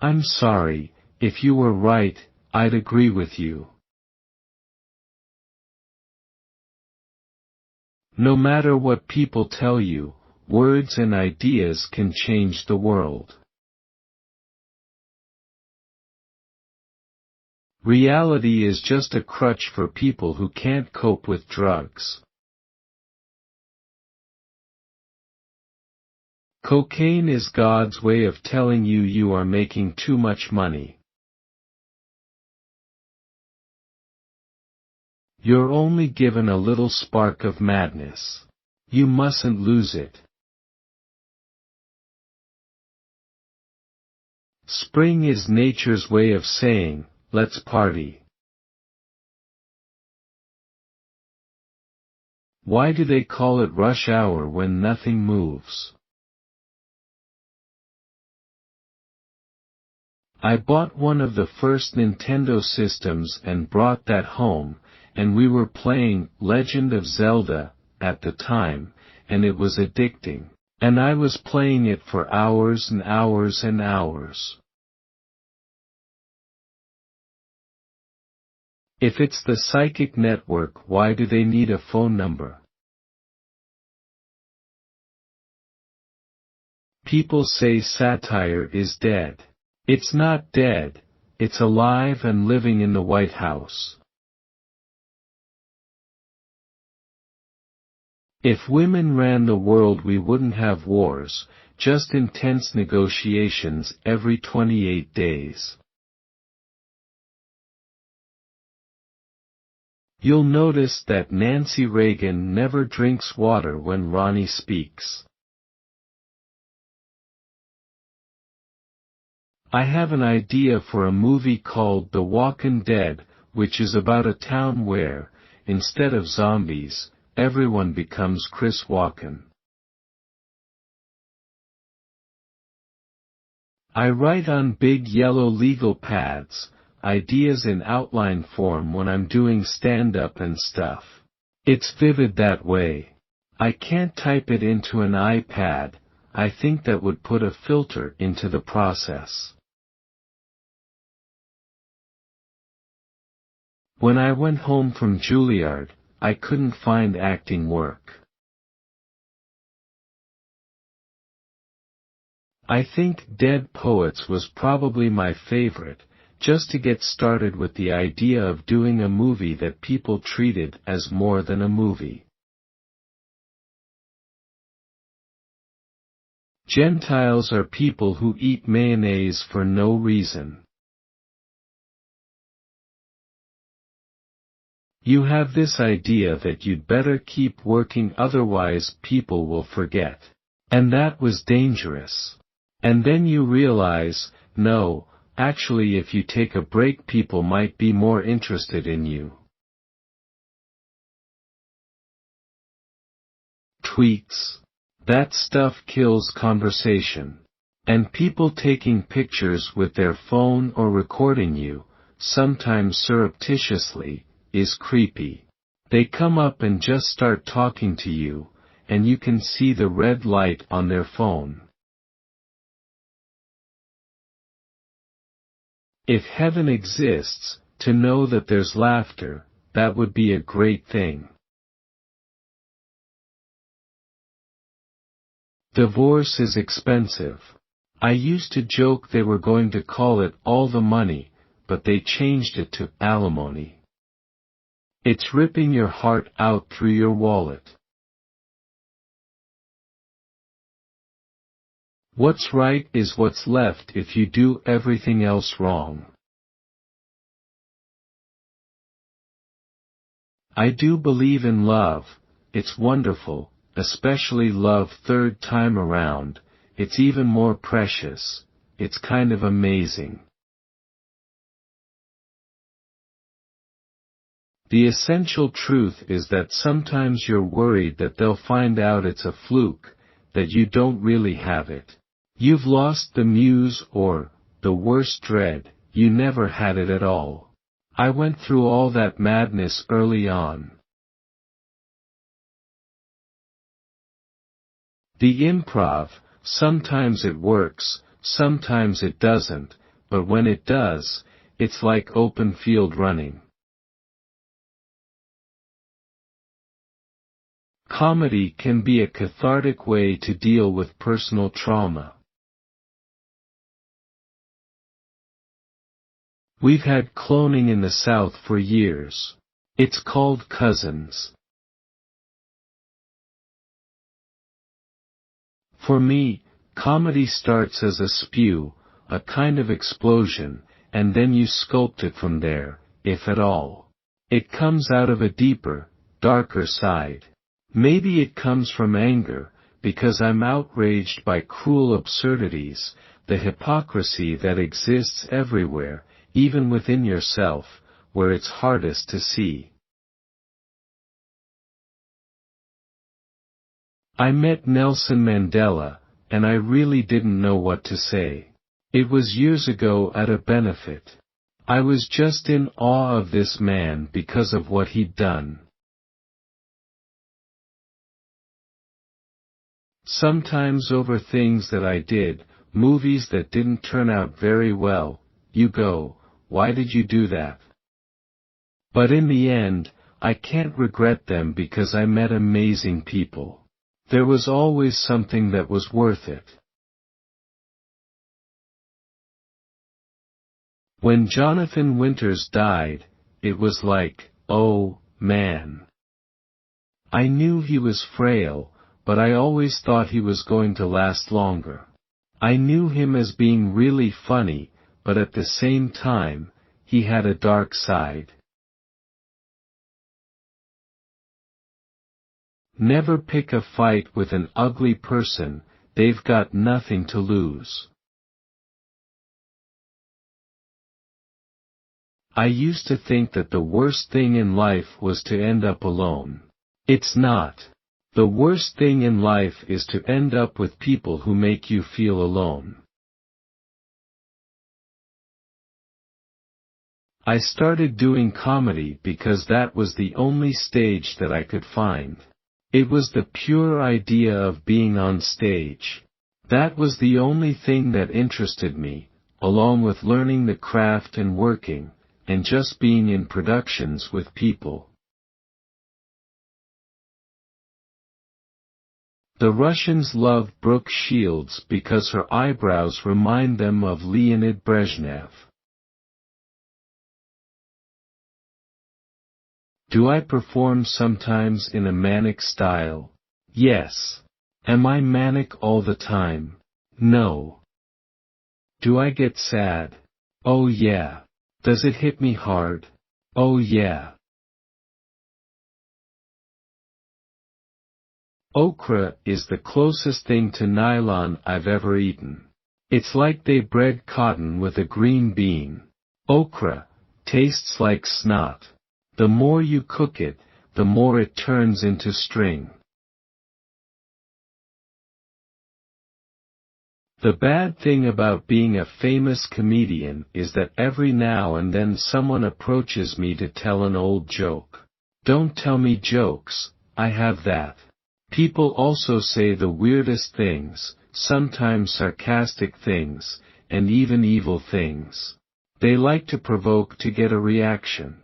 I'm sorry, if you were right, I'd agree with you. No matter what people tell you, words and ideas can change the world. Reality is just a crutch for people who can't cope with drugs. Cocaine is God's way of telling you you are making too much money. You're only given a little spark of madness. You mustn't lose it. Spring is nature's way of saying, let's party. Why do they call it rush hour when nothing moves? I bought one of the first Nintendo systems and brought that home, and we were playing Legend of Zelda at the time, and it was addicting. And I was playing it for hours and hours and hours. If it's the psychic network, why do they need a phone number? People say satire is dead. It's not dead, it's alive and living in the White House. If women ran the world, we wouldn't have wars, just intense negotiations every 28 days. You'll notice that Nancy Reagan never drinks water when Ronnie speaks. I have an idea for a movie called The Walkin' Dead, which is about a town where, instead of zombies, everyone becomes Chris Walken. I write on big yellow legal pads, ideas in outline form when I'm doing stand-up and stuff. It's vivid that way. I can't type it into an iPad, I think that would put a filter into the process. When I went home from Juilliard, I couldn't find acting work. I think Dead Poets was probably my favorite, just to get started with the idea of doing a movie that people treated as more than a movie. Gentiles are people who eat mayonnaise for no reason. You have this idea that you'd better keep working, otherwise people will forget. And that was dangerous. And then you realize, no, actually if you take a break people might be more interested in you. Tweets. That stuff kills conversation. And people taking pictures with their phone or recording you, sometimes surreptitiously, is creepy. They come up and just start talking to you, and you can see the red light on their phone. If heaven exists, to know that there's laughter, that would be a great thing. Divorce is expensive. I used to joke they were going to call it all the money, but they changed it to alimony. It's ripping your heart out through your wallet. What's right is what's left if you do everything else wrong. I do believe in love, it's wonderful, especially love third time around, it's even more precious, it's kind of amazing. The essential truth is that sometimes you're worried that they'll find out it's a fluke, that you don't really have it. You've lost the muse or, the worst dread, you never had it at all. I went through all that madness early on. The improv, sometimes it works, sometimes it doesn't, but when it does, it's like open field running. Comedy can be a cathartic way to deal with personal trauma. We've had cloning in the South for years. It's called cousins. For me, comedy starts as a spew, a kind of explosion, and then you sculpt it from there, if at all. It comes out of a deeper, darker side. Maybe it comes from anger, because I'm outraged by cruel absurdities, the hypocrisy that exists everywhere, even within yourself, where it's hardest to see. I met Nelson Mandela, and I really didn't know what to say. It was years ago at a benefit. I was just in awe of this man because of what he'd done. Sometimes over things that I did, movies that didn't turn out very well, you go, why did you do that? But in the end, I can't regret them because I met amazing people. There was always something that was worth it. When Jonathan Winters died, it was like, oh, man. I knew he was frail, but I always thought he was going to last longer. I knew him as being really funny, but at the same time, he had a dark side. Never pick a fight with an ugly person, they've got nothing to lose. I used to think that the worst thing in life was to end up alone. It's not. The worst thing in life is to end up with people who make you feel alone. I started doing comedy because that was the only stage that I could find. It was the pure idea of being on stage. That was the only thing that interested me, along with learning the craft and working, and just being in productions with people. The Russians love Brooke Shields because her eyebrows remind them of Leonid Brezhnev. Do I perform sometimes in a manic style? Yes. Am I manic all the time? No. Do I get sad? Oh yeah. Does it hit me hard? Oh yeah. Okra is the closest thing to nylon I've ever eaten. It's like they bred cotton with a green bean. Okra tastes like snot. The more you cook it, the more it turns into string. The bad thing about being a famous comedian is that every now and then someone approaches me to tell an old joke. Don't tell me jokes, I have that. People also say the weirdest things, sometimes sarcastic things, and even evil things. They like to provoke to get a reaction.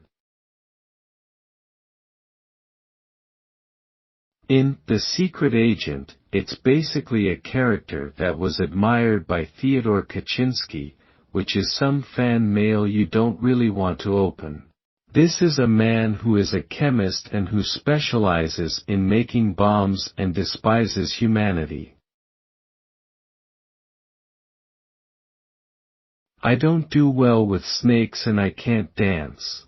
In The Secret Agent, it's basically a character that was admired by Theodore Kaczynski, which is some fan mail you don't really want to open. This is a man who is a chemist and who specializes in making bombs and despises humanity. I don't do well with snakes and I can't dance.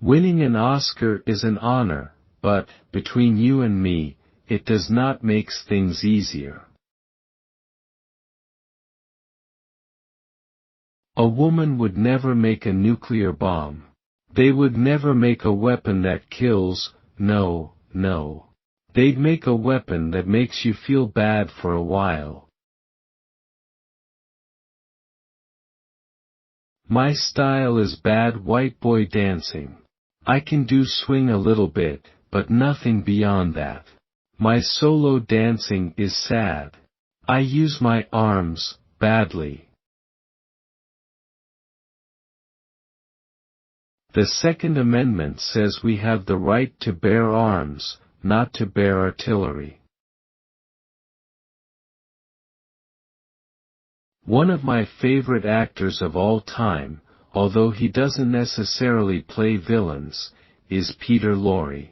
Winning an Oscar is an honor, but, between you and me, it does not make things easier. A woman would never make a nuclear bomb. They would never make a weapon that kills, no. They'd make a weapon that makes you feel bad for a while. My style is bad white boy dancing. I can do swing a little bit, but nothing beyond that. My solo dancing is sad. I use my arms, badly. The Second Amendment says we have the right to bear arms, not to bear artillery. One of my favorite actors of all time, although he doesn't necessarily play villains, is Peter Lorre.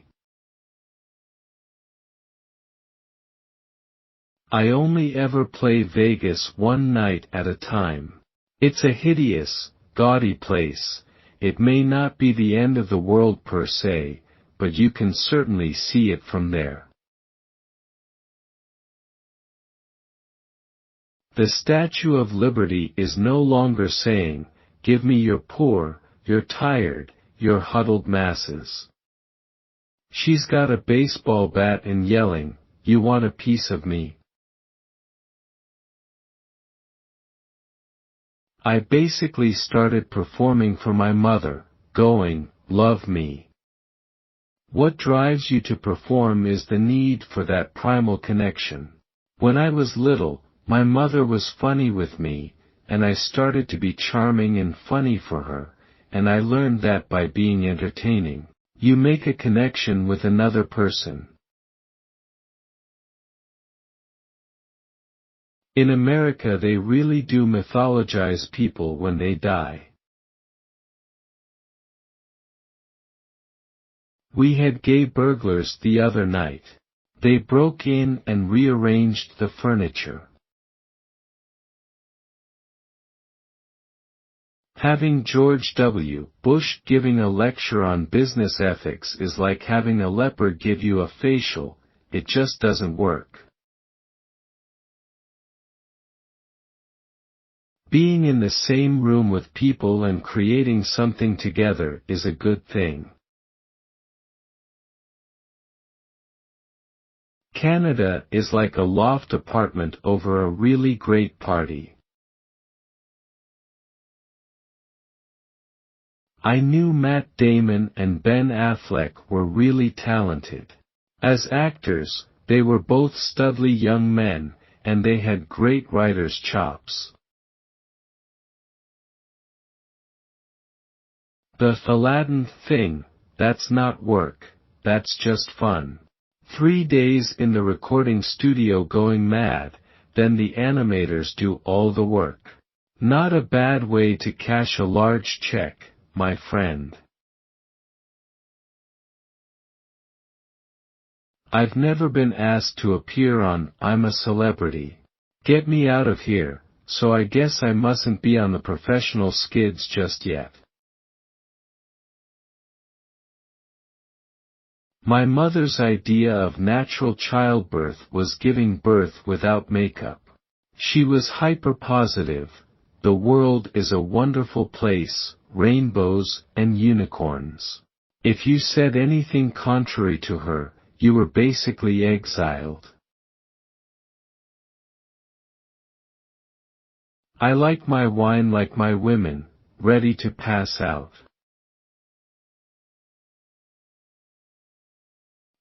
I only ever play Vegas one night at a time. It's a hideous, gaudy place. It may not be the end of the world per se, but you can certainly see it from there. The Statue of Liberty is no longer saying, "Give me your poor, your tired, your huddled masses." She's got a baseball bat and yelling, "You want a piece of me?" I basically started performing for my mother, going, "Love me." What drives you to perform is the need for that primal connection. When I was little, my mother was funny with me, and I started to be charming and funny for her, and I learned that by being entertaining, you make a connection with another person. In America they really do mythologize people when they die. We had gay burglars the other night. They broke in and rearranged the furniture. Having George W. Bush giving a lecture on business ethics is like having a leopard give you a facial, it just doesn't work. Being in the same room with people and creating something together is a good thing. Canada is like a loft apartment over a really great party. I knew Matt Damon and Ben Affleck were really talented. As actors, they were both studly young men, and they had great writer's chops. The Aladdin thing, that's not work, that's just fun. 3 days in the recording studio going mad, then the animators do all the work. Not a bad way to cash a large check, my friend. I've never been asked to appear on I'm a Celebrity. Get me out of here, so I guess I mustn't be on the professional skids just yet. My mother's idea of natural childbirth was giving birth without makeup. She was hyper-positive. The world is a wonderful place, rainbows and unicorns. If you said anything contrary to her, you were basically exiled. I like my wine like my women, ready to pass out.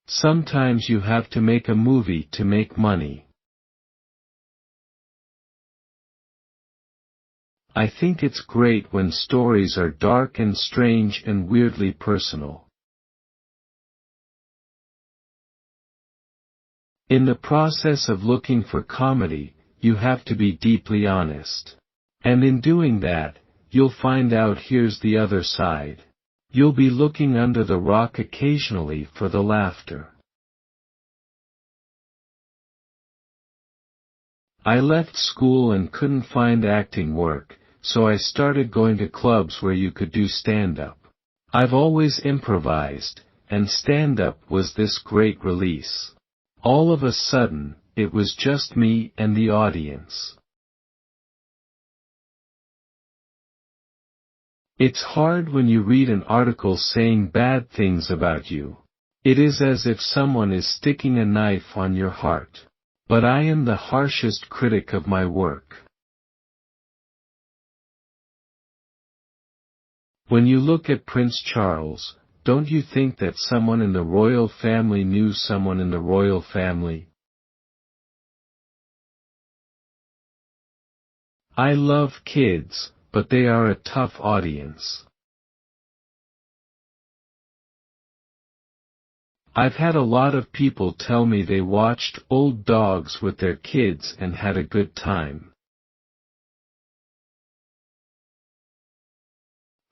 Sometimes you have to make a movie to make money. I think it's great when stories are dark and strange and weirdly personal. In the process of looking for comedy, you have to be deeply honest. And in doing that, you'll find out here's the other side. You'll be looking under the rock occasionally for the laughter. I left school and couldn't find acting work, so I started going to clubs where you could do stand-up. I've always improvised, and stand-up was this great release. All of a sudden, it was just me and the audience. It's hard when you read an article saying bad things about you. It is as if someone is sticking a knife on your heart. But I am the harshest critic of my work. When you look at Prince Charles, don't you think that someone in the royal family knew someone in the royal family? I love kids, but they are a tough audience. I've had a lot of people tell me they watched Old Dogs with their kids and had a good time.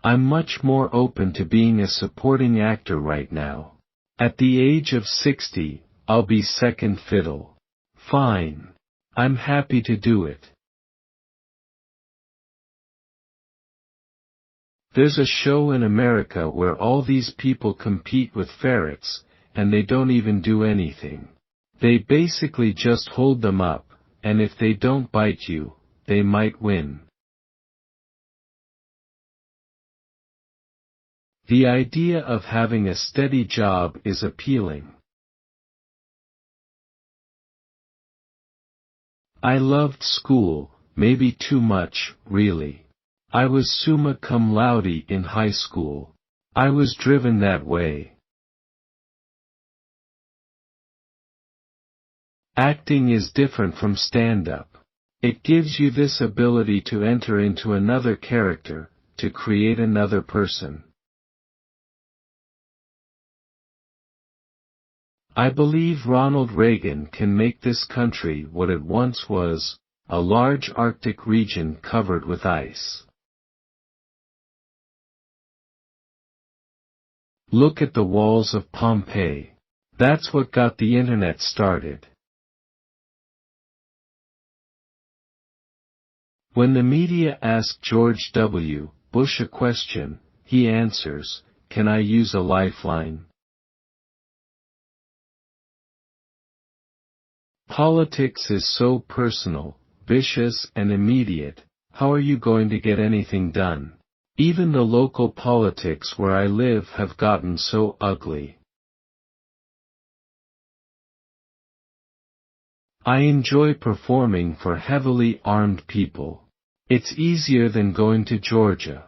I'm much more open to being a supporting actor right now. At the age of 60, I'll be second fiddle. Fine. I'm happy to do it. There's a show in America where all these people compete with ferrets, and they don't even do anything. They basically just hold them up, and if they don't bite you, they might win. The idea of having a steady job is appealing. I loved school, maybe too much, really. I was summa cum laude in high school. I was driven that way. Acting is different from stand-up. It gives you this ability to enter into another character, to create another person. I believe Ronald Reagan can make this country what it once was, a large Arctic region covered with ice. Look at the walls of Pompeii. That's what got the internet started. When the media ask George W. Bush a question, he answers, "Can I use a lifeline?" Politics is so personal, vicious and immediate. How are you going to get anything done? Even the local politics where I live have gotten so ugly. I enjoy performing for heavily armed people. It's easier than going to Georgia.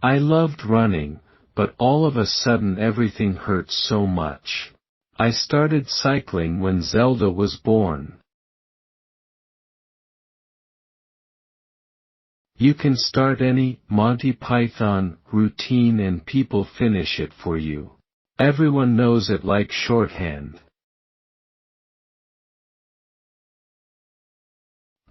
I loved running, but all of a sudden everything hurt so much. I started cycling when Zelda was born. You can start any Monty Python routine and people finish it for you. Everyone knows it like shorthand.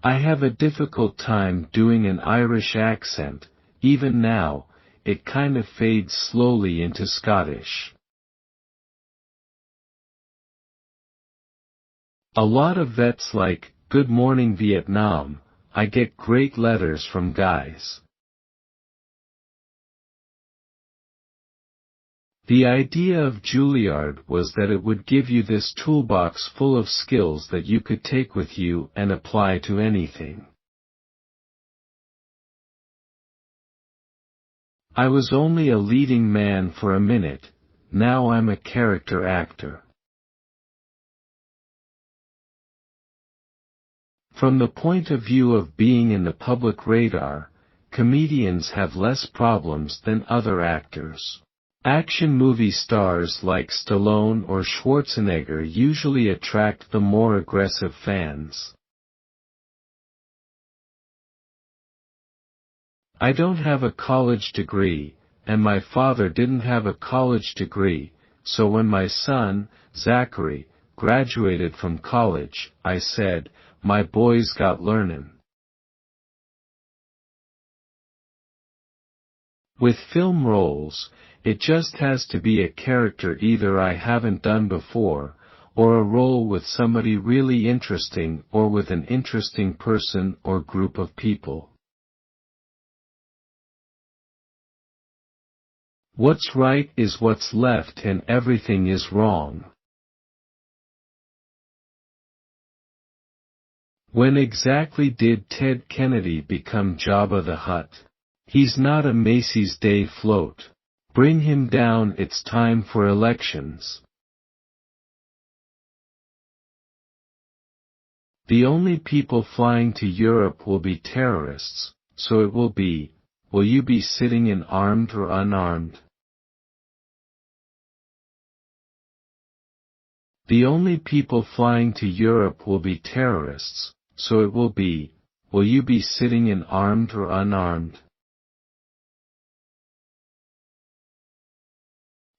I have a difficult time doing an Irish accent. Even now, it kind of fades slowly into Scottish. A lot of vets like, "Good morning Vietnam." I get great letters from guys. The idea of Juilliard was that it would give you this toolbox full of skills that you could take with you and apply to anything. I was only a leading man for a minute, now I'm a character actor. From the point of view of being in the public radar, comedians have less problems than other actors. Action movie stars like Stallone or Schwarzenegger usually attract the more aggressive fans. I don't have a college degree, and my father didn't have a college degree, so when my son, Zachary, graduated from college, I said, "My boy's got learnin'." With film roles, it just has to be a character either I haven't done before, or a role with somebody really interesting or with an interesting person or group of people. What's right is what's left and everything is wrong. When exactly did Ted Kennedy become Jabba the Hutt? He's not a Macy's Day float. Bring him down, it's time for elections. The only people flying to Europe will be terrorists, so it will be, will you be sitting in armed or unarmed? The only people flying to Europe will be terrorists, so it will you be sitting in armed or unarmed?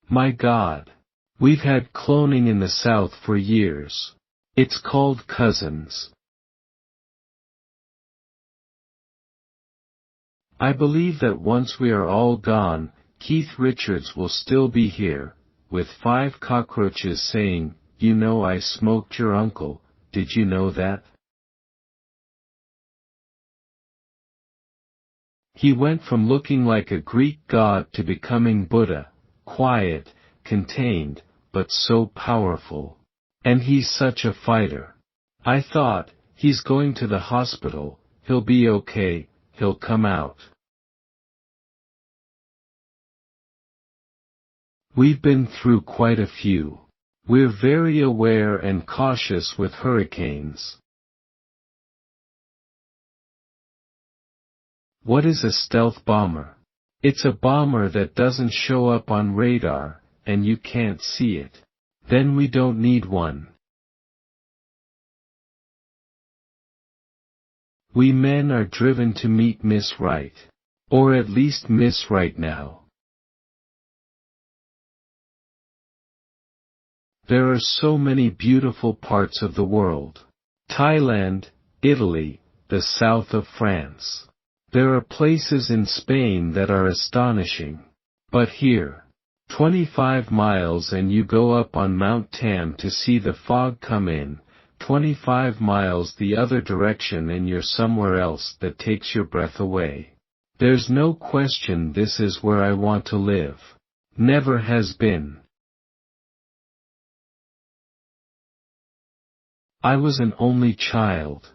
My God! We've had cloning in the South for years. It's called cousins. I believe that once we are all gone, Keith Richards will still be here, with 5 cockroaches saying, "You know I smoked your uncle, did you know that?" He went from looking like a Greek god to becoming Buddha, quiet, contained, but so powerful. And he's such a fighter. I thought, he's going to the hospital, he'll be okay, he'll come out. We've been through quite a few. We're very aware and cautious with hurricanes. What is a stealth bomber? It's a bomber that doesn't show up on radar, and you can't see it. Then we don't need one. We men are driven to meet Miss Right. Or at least Miss Right now. There are so many beautiful parts of the world. Thailand, Italy, the south of France. There are places in Spain that are astonishing. But here, 25 miles and you go up on Mount Tam to see the fog come in, 25 miles the other direction and you're somewhere else that takes your breath away. There's no question this is where I want to live. Never has been. I was an only child.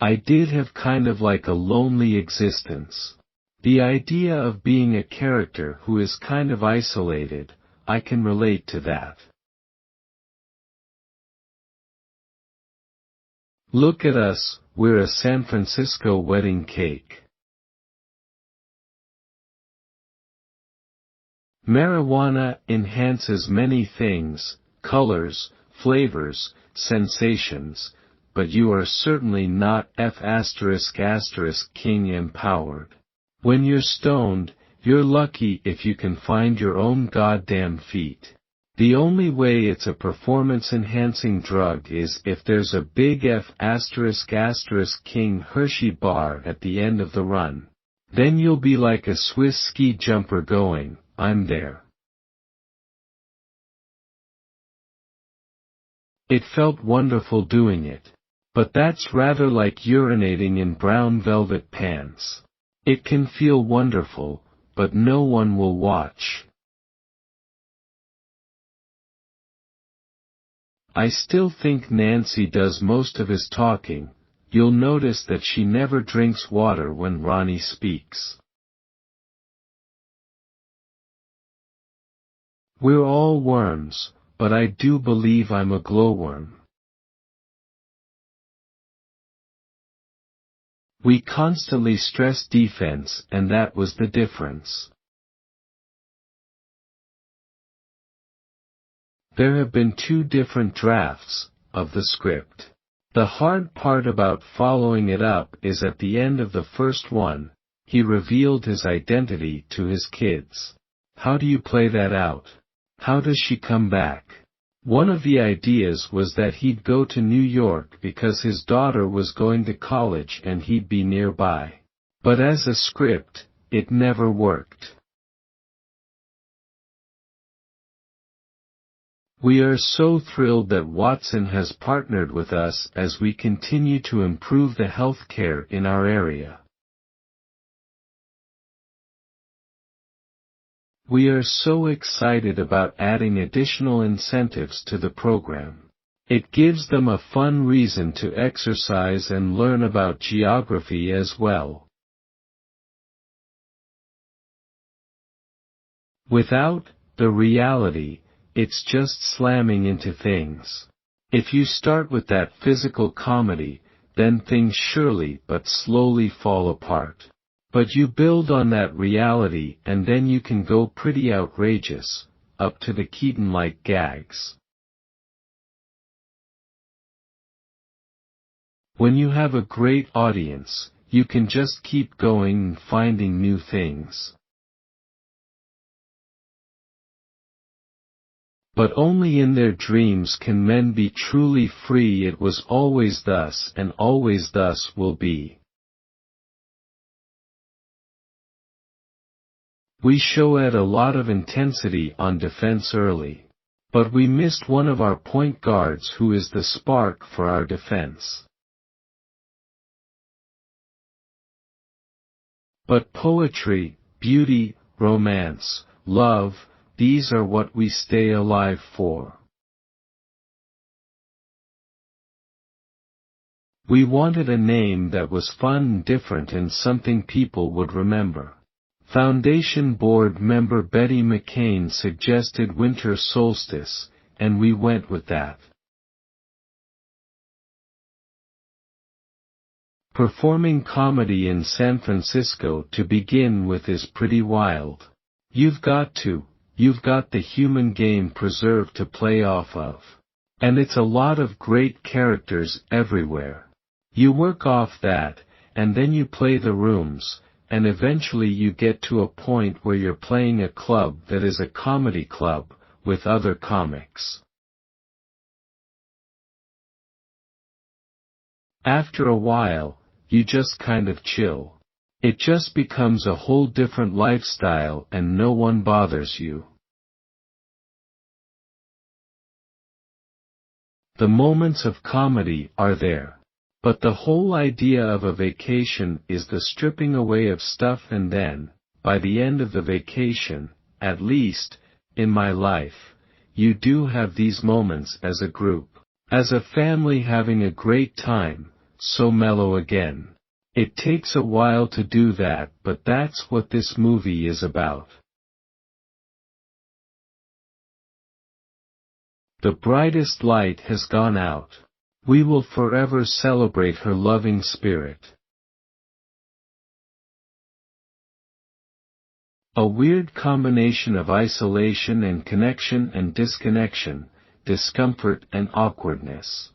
I did have kind of like a lonely existence. The idea of being a character who is kind of isolated, I can relate to that. Look at us, we're a San Francisco wedding cake. Marijuana enhances many things, colors, flavors, sensations, but you are certainly not F***king empowered. When you're stoned, you're lucky if you can find your own goddamn feet. The only way it's a performance-enhancing drug is if there's a big F***king Hershey bar at the end of the run. Then you'll be like a Swiss ski jumper going, "I'm there." It felt wonderful doing it. But that's rather like urinating in brown velvet pants. It can feel wonderful, but no one will watch. I still think Nancy does most of his talking. You'll notice that she never drinks water when Ronnie speaks. We're all worms, but I do believe I'm a glowworm. We constantly stress defense, and that was the difference. There have been 2 different drafts of the script. The hard part about following it up is at the end of the first one, he revealed his identity to his kids. How do you play that out? How does she come back? One of the ideas was that he'd go to New York because his daughter was going to college and he'd be nearby. But as a script, it never worked. We are so thrilled that Watson has partnered with us as we continue to improve the health care in our area. We are so excited about adding additional incentives to the program. It gives them a fun reason to exercise and learn about geography as well. Without the reality, it's just slamming into things. If you start with that physical comedy, then things surely but slowly fall apart. But you build on that reality and then you can go pretty outrageous, up to the Keaton-like gags. When you have a great audience, you can just keep going and finding new things. But only in their dreams can men be truly free. It was always thus and always thus will be. We showed a lot of intensity on defense early. But we missed one of our point guards who is the spark for our defense. But poetry, beauty, romance, love, these are what we stay alive for. We wanted a name that was fun and different and something people would remember. Foundation Board member Betty McCain suggested Winter Solstice, and we went with that. Performing comedy in San Francisco to begin with is pretty wild. You've got the human game preserved to play off of. And it's a lot of great characters everywhere. You work off that, and then you play the rooms, and eventually you get to a point where you're playing a club that is a comedy club, with other comics. After a while, you just kind of chill. It just becomes a whole different lifestyle and no one bothers you. The moments of comedy are there. But the whole idea of a vacation is the stripping away of stuff, and then, by the end of the vacation, at least, in my life, you do have these moments as a group, as a family having a great time, so mellow again. It takes a while to do that, but that's what this movie is about. The brightest light has gone out. We will forever celebrate her loving spirit. A weird combination of isolation and connection and disconnection, discomfort and awkwardness.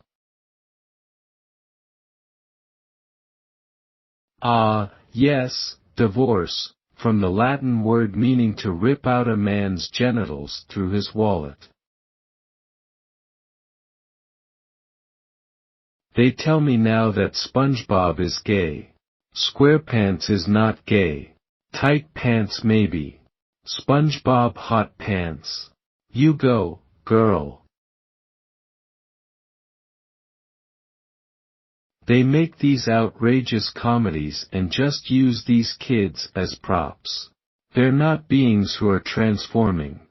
Yes, divorce, from the Latin word meaning to rip out a man's genitals through his wallet. They tell me now that SpongeBob is gay. SquarePants is not gay. Tight pants maybe. SpongeBob hot pants. You go, girl. They make these outrageous comedies and just use these kids as props. They're not beings who are transforming.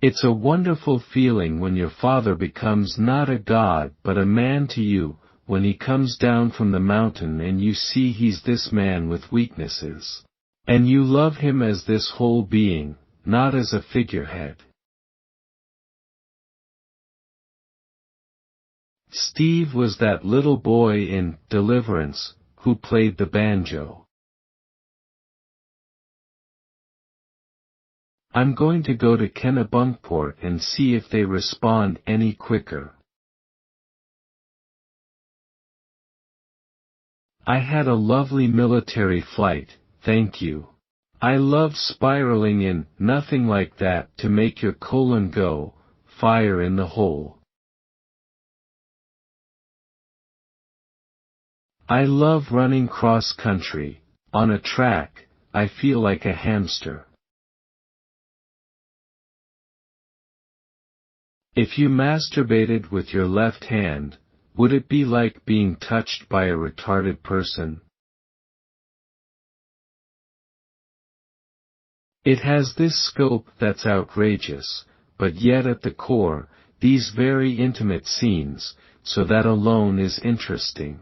It's a wonderful feeling when your father becomes not a god but a man to you, when he comes down from the mountain and you see he's this man with weaknesses. And you love him as this whole being, not as a figurehead. Steve was that little boy in Deliverance, who played the banjo. I'm going to go to Kennebunkport and see if they respond any quicker. I had a lovely military flight, thank you. I love spiraling in, nothing like that to make your colon go, fire in the hole. I love running cross country, on a track, I feel like a hamster. If you masturbated with your left hand, would it be like being touched by a retarded person? It has this scope that's outrageous, but yet at the core, these very intimate scenes, so that alone is interesting.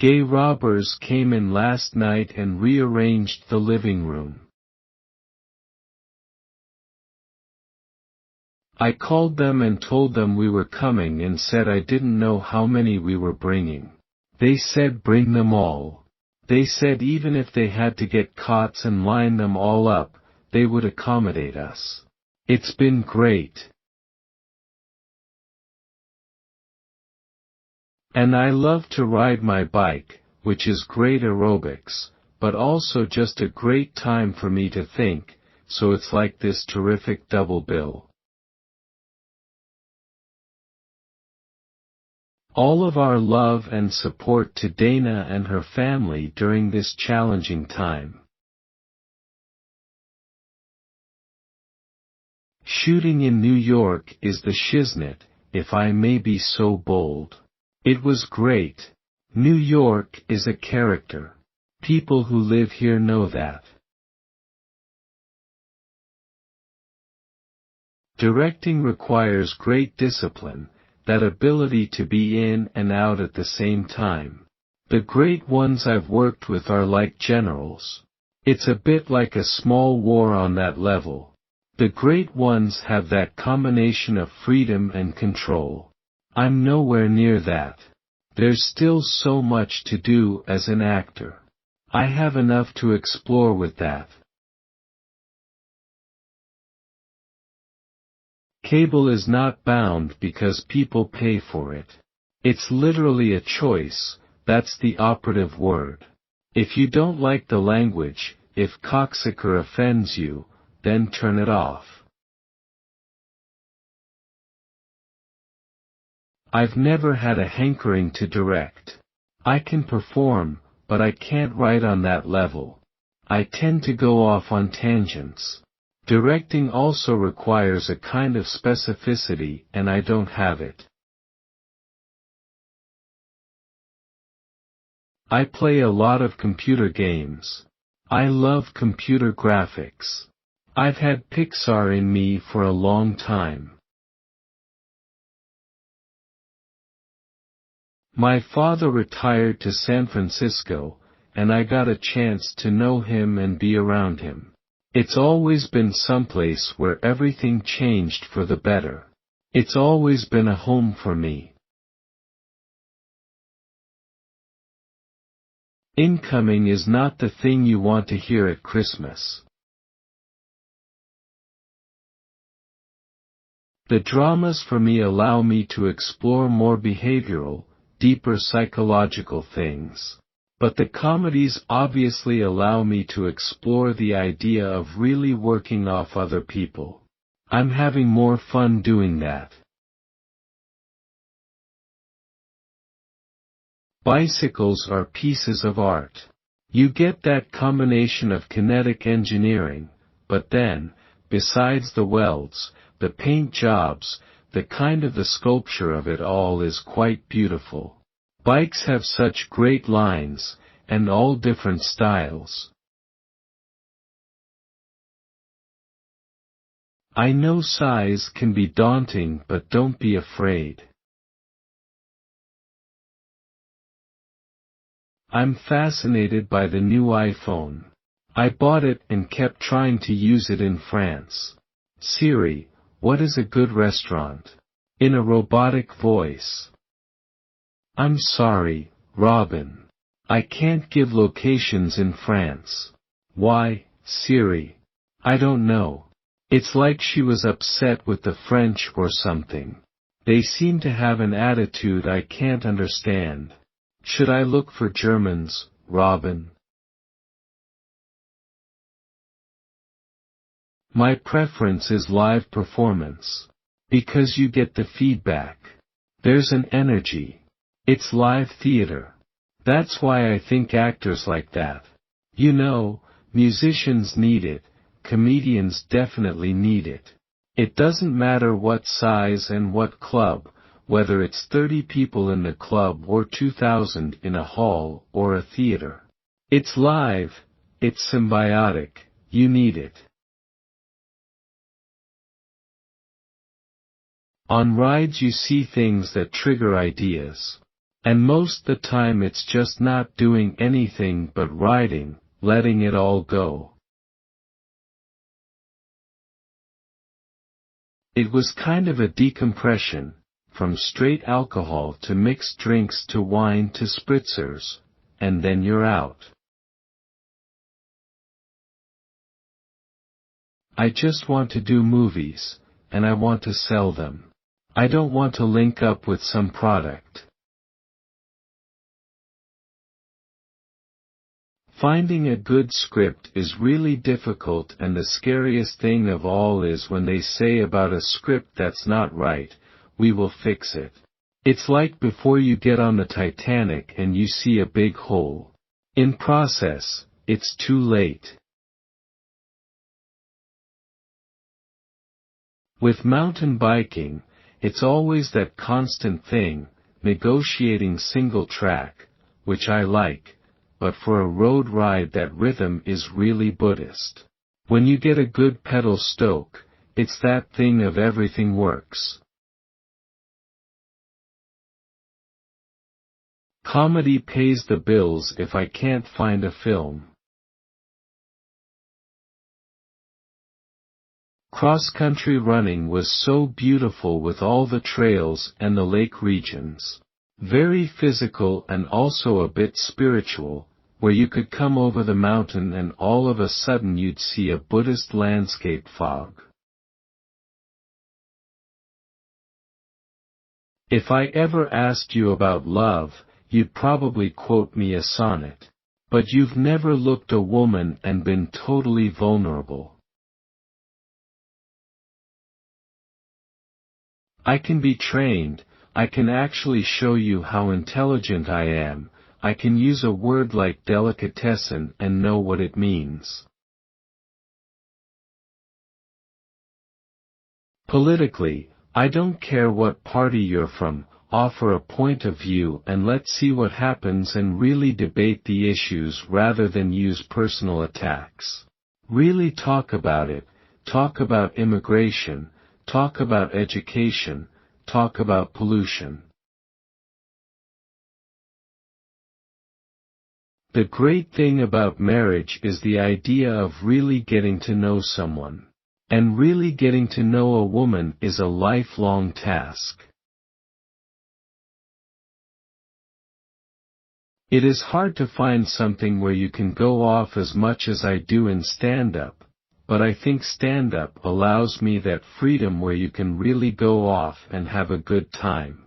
Gay robbers came in last night and rearranged the living room. I called them and told them we were coming and said I didn't know how many we were bringing. They said bring them all. They said even if they had to get cots and line them all up, they would accommodate us. It's been great. And I love to ride my bike, which is great aerobics, but also just a great time for me to think, so it's like this terrific double bill. All of our love and support to Dana and her family during this challenging time. Shooting in New York is the shiznit, if I may be so bold. It was great. New York is a character. People who live here know that. Directing requires great discipline, that ability to be in and out at the same time. The great ones I've worked with are like generals. It's a bit like a small war on that level. The great ones have that combination of freedom and control. I'm nowhere near that. There's still so much to do as an actor. I have enough to explore with that. Cable is not bound because people pay for it. It's literally a choice, that's the operative word. If you don't like the language, if cocksucker offends you, then turn it off. I've never had a hankering to direct. I can perform, but I can't write on that level. I tend to go off on tangents. Directing also requires a kind of specificity, and I don't have it. I play a lot of computer games. I love computer graphics. I've had Pixar in me for a long time. My father retired to San Francisco, and I got a chance to know him and be around him. It's always been someplace where everything changed for the better. It's always been a home for me. Incoming is not the thing you want to hear at Christmas. The dramas for me allow me to explore more behavioral, deeper psychological things. But the comedies obviously allow me to explore the idea of really working off other people. I'm having more fun doing that. Bicycles are pieces of art. You get that combination of kinetic engineering, but then, besides the welds, the paint jobs, the kind of the sculpture of it all is quite beautiful. Bikes have such great lines, and all different styles. I know size can be daunting, but don't be afraid. I'm fascinated by the new iPhone. I bought it and kept trying to use it in France. Siri, what is a good restaurant? In a robotic voice. I'm sorry, Robin. I can't give locations in France. Why, Siri? I don't know. It's like she was upset with the French or something. They seem to have an attitude I can't understand. Should I look for Germans, Robin? My preference is live performance. Because you get the feedback. There's an energy. It's live theater. That's why I think actors like that. You know, musicians need it, comedians definitely need it. It doesn't matter what size and what club, whether it's 30 people in the club or 2,000 in a hall or a theater. It's live, it's symbiotic, you need it. On rides you see things that trigger ideas. And most the time it's just not doing anything but riding, letting it all go. It was kind of a decompression, from straight alcohol to mixed drinks to wine to spritzers, and then you're out. I just want to do movies, and I want to sell them. I don't want to link up with some product. Finding a good script is really difficult, and the scariest thing of all is when they say about a script that's not right, "We will fix it." It's like before you get on the Titanic and you see a big hole. In process, it's too late. With mountain biking, it's always that constant thing, negotiating single track, which I like, but for a road ride that rhythm is really Buddhist. When you get a good pedal stoke, it's that thing of everything works. Comedy pays the bills if I can't find a film. Cross-country running was so beautiful with all the trails and the lake regions. Very physical and also a bit spiritual, where you could come over the mountain and all of a sudden you'd see a Buddhist landscape fog. If I ever asked you about love, you'd probably quote me a sonnet. But you've never looked a woman and been totally vulnerable. I can be trained, I can actually show you how intelligent I am, I can use a word like delicatessen and know what it means. Politically, I don't care what party you're from, offer a point of view and let's see what happens and really debate the issues rather than use personal attacks. Really talk about it, talk about immigration, talk about education, talk about pollution. The great thing about marriage is the idea of really getting to know someone. And really getting to know a woman is a lifelong task. It is hard to find something where you can go off as much as I do in stand-up, but I think stand-up allows me that freedom where you can really go off and have a good time.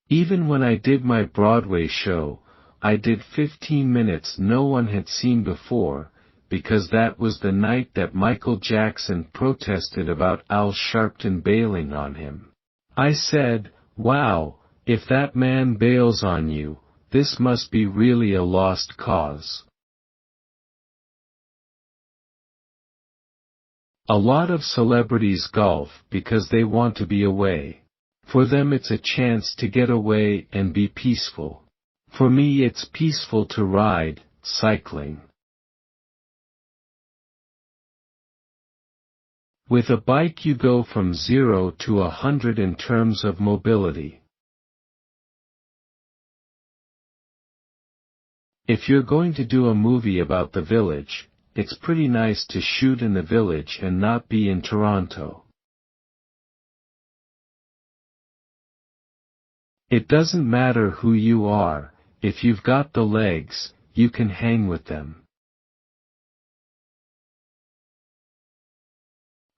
Even when I did my Broadway show, I did 15 minutes no one had seen before, because that was the night that Michael Jackson protested about Al Sharpton bailing on him. I said, "Wow, if that man bails on you, this must be really a lost cause." A lot of celebrities golf because they want to be away. For them it's a chance to get away and be peaceful. For me it's peaceful to ride, cycling. With a bike you go from 0 to 100 in terms of mobility. If you're going to do a movie about the village, it's pretty nice to shoot in the village and not be in Toronto. It doesn't matter who you are, if you've got the legs, you can hang with them.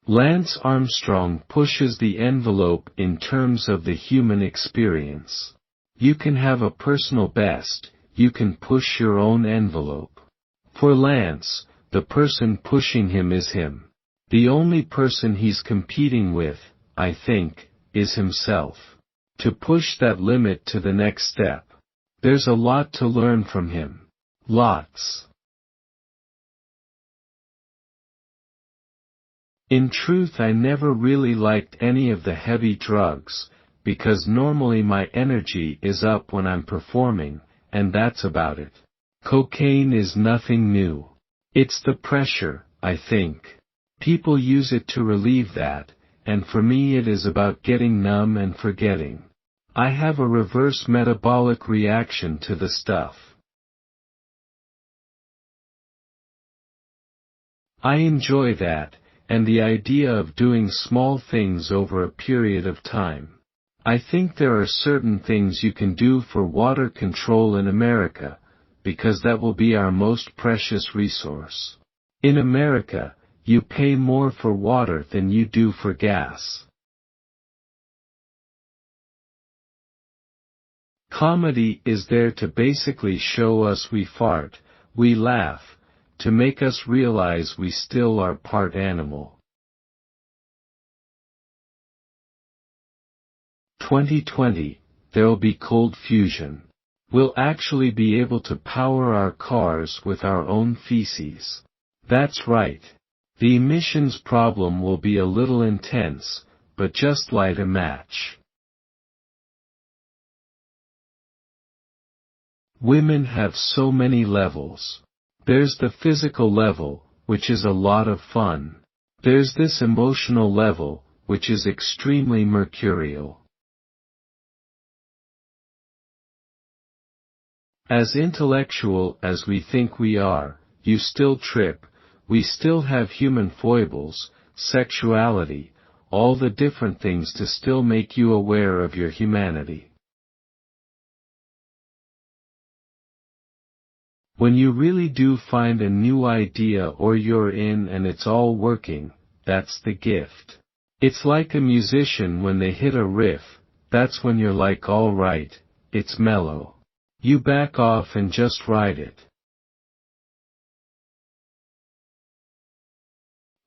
Lance Armstrong pushes the envelope in terms of the human experience. You can have a personal best, you can push your own envelope. For Lance, the person pushing him is him. The only person he's competing with, I think, is himself. To push that limit to the next step. There's a lot to learn from him. Lots. In truth, I never really liked any of the heavy drugs, because normally my energy is up when I'm performing, and that's about it. Cocaine is nothing new. It's the pressure, I think. People use it to relieve that, and for me it is about getting numb and forgetting. I have a reverse metabolic reaction to the stuff. I enjoy that, and the idea of doing small things over a period of time. I think there are certain things you can do for water control in America, because that will be our most precious resource. In America, you pay more for water than you do for gas. Comedy is there to basically show us we fart, we laugh, to make us realize we still are part animal. 2020, there'll be cold fusion. We'll actually be able to power our cars with our own feces. That's right. The emissions problem will be a little intense, but just light a match. Women have so many levels. There's the physical level, which is a lot of fun. There's this emotional level, which is extremely mercurial. As intellectual as we think we are, you still trip, we still have human foibles, sexuality, all the different things to still make you aware of your humanity. When you really do find a new idea or you're in and it's all working, that's the gift. It's like a musician when they hit a riff, that's when you're like alright, it's mellow. You back off and just ride it.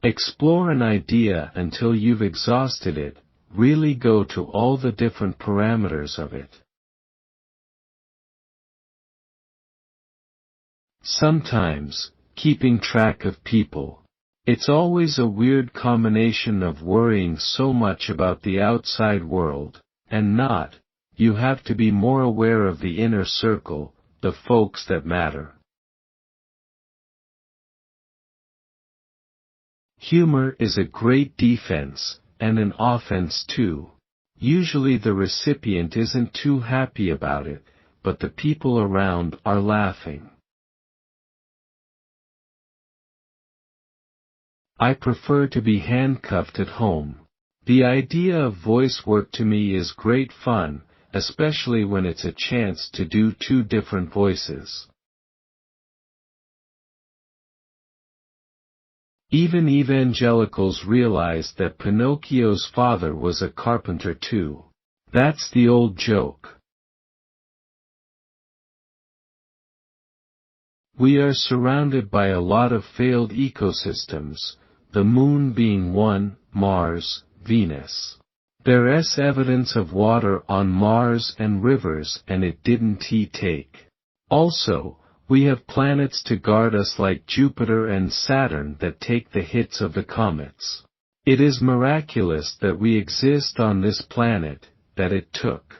Explore an idea until you've exhausted it, really go to all the different parameters of it. Sometimes, keeping track of people. It's always a weird combination of worrying so much about the outside world, and not. You have to be more aware of the inner circle, the folks that matter. Humor is a great defense, and an offense too. Usually the recipient isn't too happy about it, but the people around are laughing. I prefer to be handcuffed at home. The idea of voice work to me is great fun, especially when it's a chance to do two different voices. Even evangelicals realize that Pinocchio's father was a carpenter too. That's the old joke. We are surrounded by a lot of failed ecosystems, the moon being one, Mars, Venus. There's evidence of water on Mars and rivers and it didn't take. Also, we have planets to guard us like Jupiter and Saturn that take the hits of the comets. It is miraculous that we exist on this planet, that it took.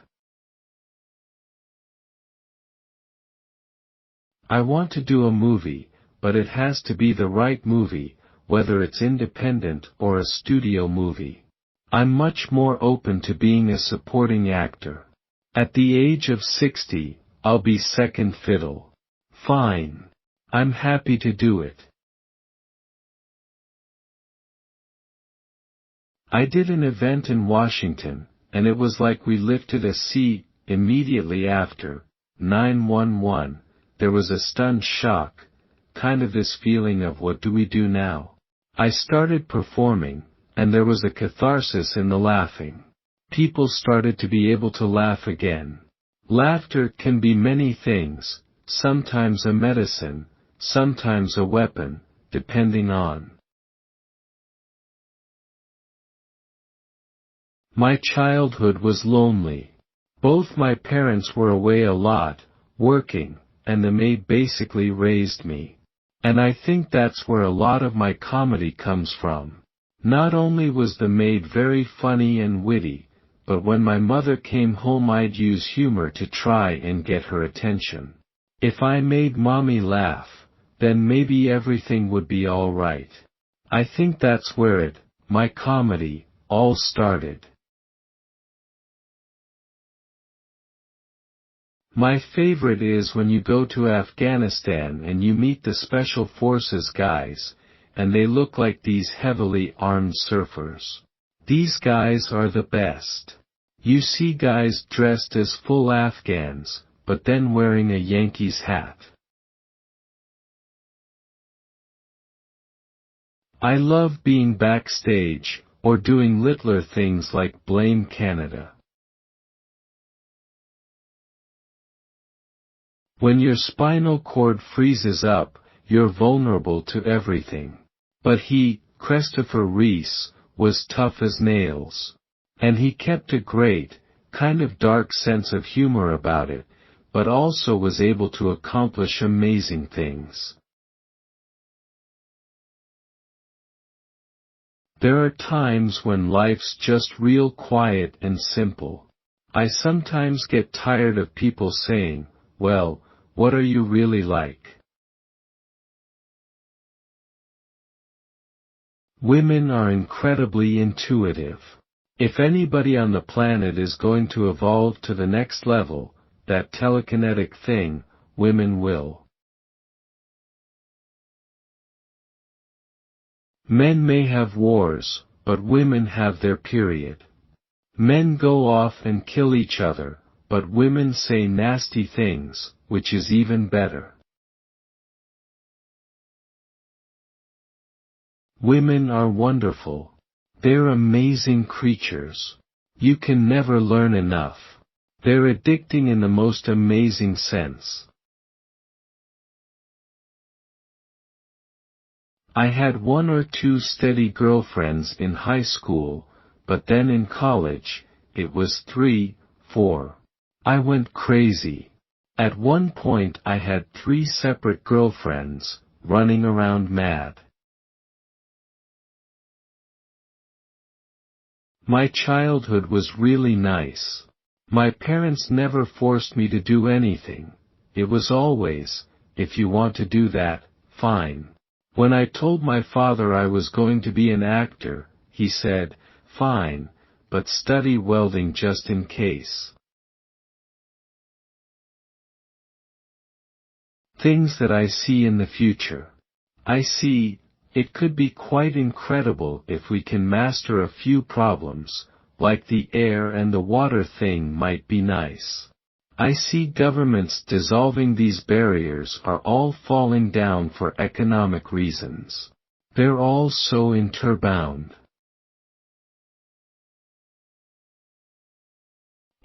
I want to do a movie, but it has to be the right movie, whether it's independent or a studio movie. I'm much more open to being a supporting actor. At the age of 60, I'll be second fiddle. Fine. I'm happy to do it. I did an event in Washington, and it was like we lifted a seat. Immediately after 911, there was a stunned shock, kind of this feeling of what do we do now? I started performing, and there was a catharsis in the laughing. People started to be able to laugh again. Laughter can be many things, sometimes a medicine, sometimes a weapon, depending on. My childhood was lonely. Both my parents were away a lot, working, and the maid basically raised me. And I think that's where a lot of my comedy comes from. Not only was the maid very funny and witty, but when my mother came home I'd use humor to try and get her attention. If I made mommy laugh, then maybe everything would be all right. I think that's where my comedy, all started. My favorite is when you go to Afghanistan and you meet the Special Forces guys, and they look like these heavily armed surfers. These guys are the best. You see guys dressed as full Afghans, but then wearing a Yankees hat. I love being backstage, or doing littler things like blame Canada. When your spinal cord freezes up, you're vulnerable to everything. But he, Christopher Reese, was tough as nails. And he kept a great, kind of dark sense of humor about it, but also was able to accomplish amazing things. There are times when life's just real quiet and simple. I sometimes get tired of people saying, well, what are you really like? Women are incredibly intuitive. If anybody on the planet is going to evolve to the next level, that telekinetic thing, women will. Men may have wars, but women have their period. Men go off and kill each other, but women say nasty things, which is even better. Women are wonderful. They're amazing creatures. You can never learn enough. They're addicting in the most amazing sense. I had 1 or 2 steady girlfriends in high school, but then in college, it was 3, 4. I went crazy. At one point I had 3 separate girlfriends, running around mad. My childhood was really nice. My parents never forced me to do anything. It was always, if you want to do that, fine. When I told my father I was going to be an actor, he said, fine, but study welding just in case. Things that I see in the future. I see, it could be quite incredible if we can master a few problems, like the air and the water thing might be nice. I see governments dissolving these barriers are all falling down for economic reasons. They're all so interbound.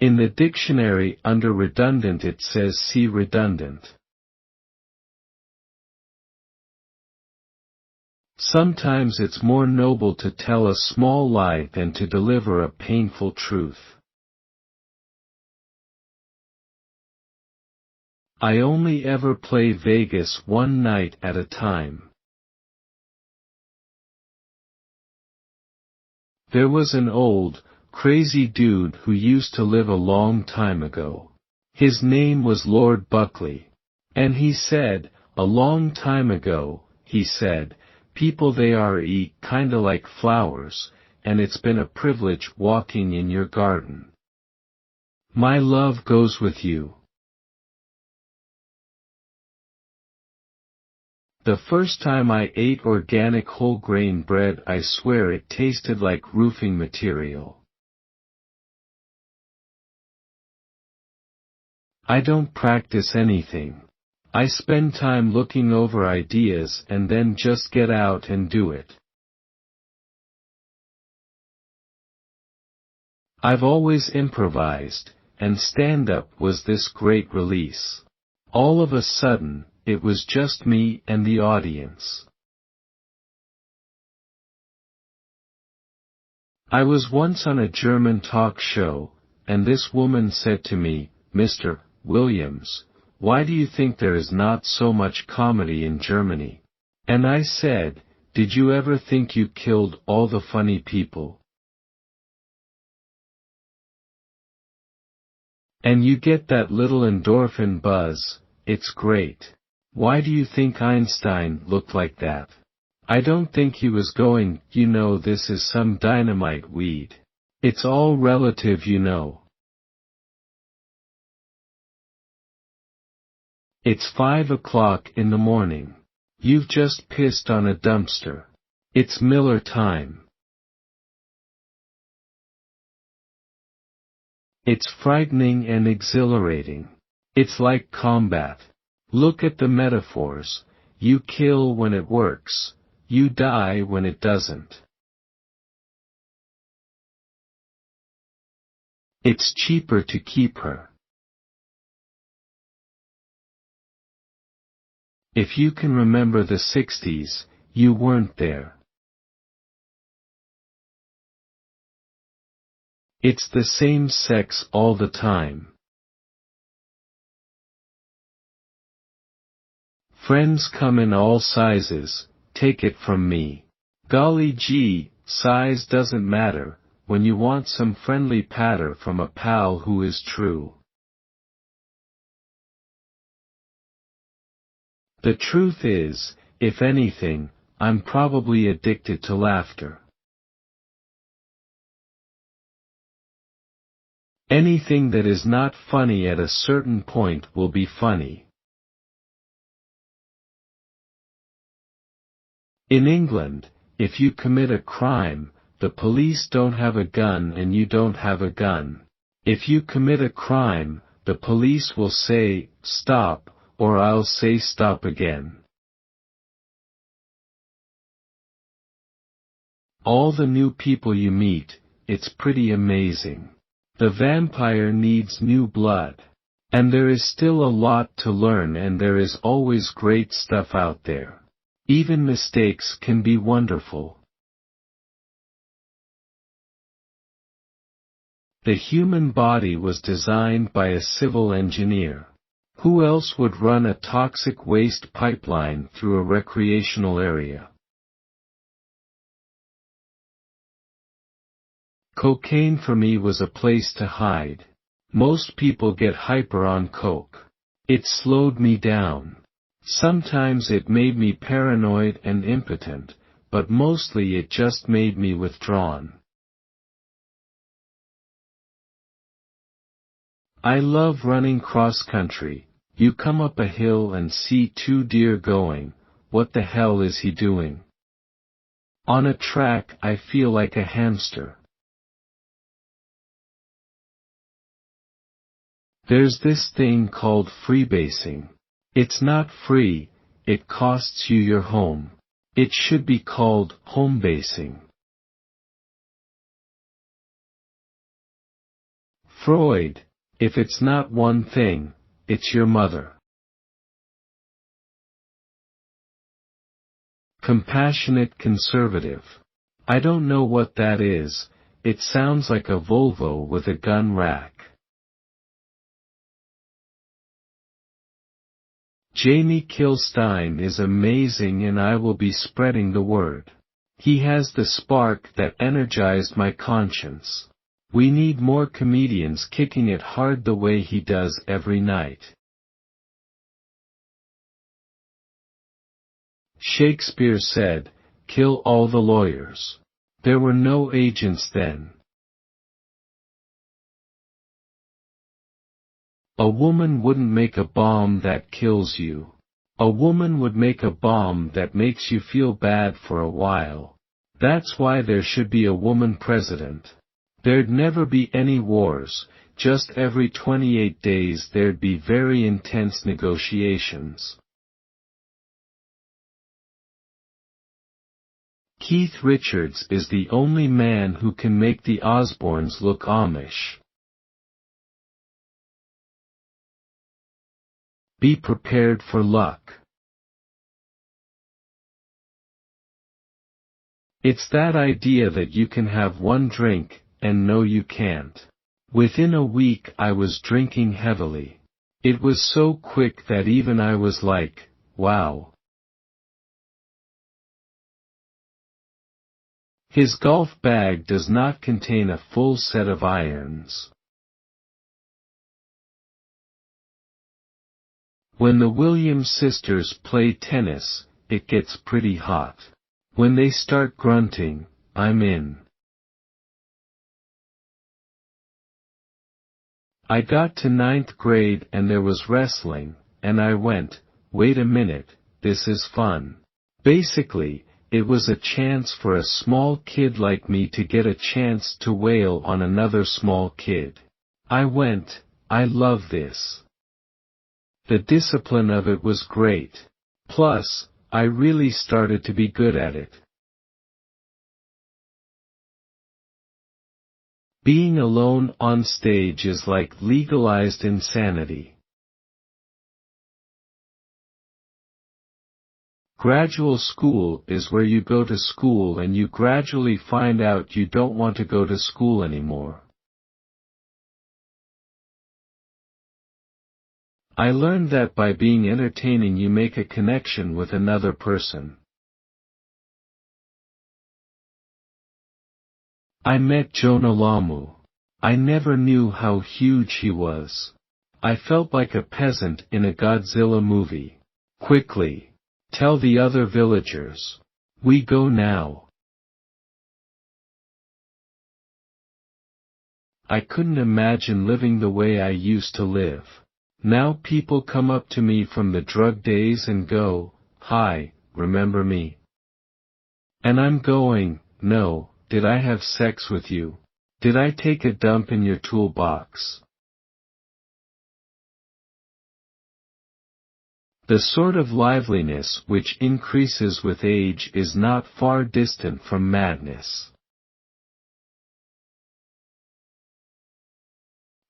In the dictionary under redundant it says see redundant. Sometimes it's more noble to tell a small lie than to deliver a painful truth. I only ever play Vegas one night at a time. There was an old, crazy dude who used to live a long time ago. His name was Lord Buckley. And he said, a long time ago, he said, people they are kinda like flowers, and it's been a privilege walking in your garden. My love goes with you. The first time I ate organic whole grain bread I swear it tasted like roofing material. I don't practice anything. I spend time looking over ideas and then just get out and do it. I've always improvised, and stand-up was this great release. All of a sudden, it was just me and the audience. I was once on a German talk show, and this woman said to me, Mr. Williams, why do you think there is not so much comedy in Germany? And I said, did you ever think you killed all the funny people? And you get that little endorphin buzz, it's great. Why do you think Einstein looked like that? I don't think he was going, this is some dynamite weed. It's all relative, It's 5 o'clock in the morning. You've just pissed on a dumpster. It's Miller time. It's frightening and exhilarating. It's like combat. Look at the metaphors. You kill when it works. you die when it doesn't. It's cheaper to keep her. If you can remember the 60s, you weren't there. It's the same sex all the time. Friends come in all sizes, take it from me. Golly gee, size doesn't matter, when you want some friendly patter from a pal who is true. The truth is, if anything, I'm probably addicted to laughter. Anything that is not funny at a certain point will be funny. In England, if you commit a crime, the police don't have a gun and you don't have a gun. If you commit a crime, the police will say, stop, or I'll say stop again. All the new people you meet, it's pretty amazing. The vampire needs new blood. And there is still a lot to learn and there is always great stuff out there. Even mistakes can be wonderful. The human body was designed by a civil engineer. Who else would run a toxic waste pipeline through a recreational area? Cocaine for me was a place to hide. Most people get hyper on coke. It slowed me down. Sometimes it made me paranoid and impotent, but mostly it just made me withdrawn. I love running cross country. You come up a hill and see two deer going, what the hell is he doing? On a track I feel like a hamster. There's this thing called freebasing. It's not free, it costs you your home. It should be called home basing. Freud, if it's not one thing, it's your mother. Compassionate conservative. I don't know what that is, it sounds like a Volvo with a gun rack. Jamie Kilstein is amazing and I will be spreading the word. He has the spark that energized my conscience. We need more comedians kicking it hard the way he does every night. Shakespeare said, "Kill all the lawyers." There were no agents then. A woman wouldn't make a bomb that kills you. A woman would make a bomb that makes you feel bad for a while. That's why there should be a woman president. There'd never be any wars, just every 28 days there'd be very intense negotiations. Keith Richards is the only man who can make the Osbournes look Amish. Be prepared for luck. It's that idea that you can have one drink, and no you can't. Within a week I was drinking heavily. It was so quick that even I was like, wow. His golf bag does not contain a full set of irons. When the Williams sisters play tennis, it gets pretty hot. When they start grunting, I'm in. I got to 9th grade and there was wrestling, and I went, wait a minute, this is fun. Basically, it was a chance for a small kid like me to get a chance to wail on another small kid. I went, I love this. The discipline of it was great. Plus, I really started to be good at it. Being alone on stage is like legalized insanity. Gradual school is where you go to school and you gradually find out you don't want to go to school anymore. I learned that by being entertaining you make a connection with another person. I met Jonah Lamu. I never knew how huge he was. I felt like a peasant in a Godzilla movie. Quickly! Tell the other villagers. We go now. I couldn't imagine living the way I used to live. Now people come up to me from the drug days and go, "Hi, remember me?" And I'm going, "No, did I have sex with you? Did I take a dump in your toolbox?" The sort of liveliness which increases with age is not far distant from madness.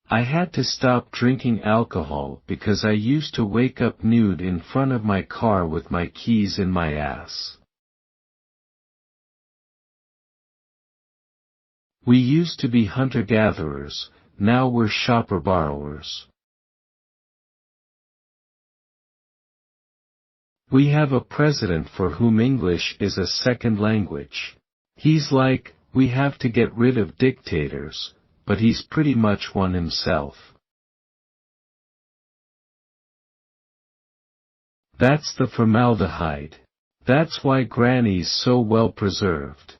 I had to stop drinking alcohol because I used to wake up nude in front of my car with my keys in my ass. We used to be hunter-gatherers, now we're shopper-borrowers. We have a president for whom English is a second language. He's like, we have to get rid of dictators, but he's pretty much one himself. That's the formaldehyde. That's why Granny's so well preserved.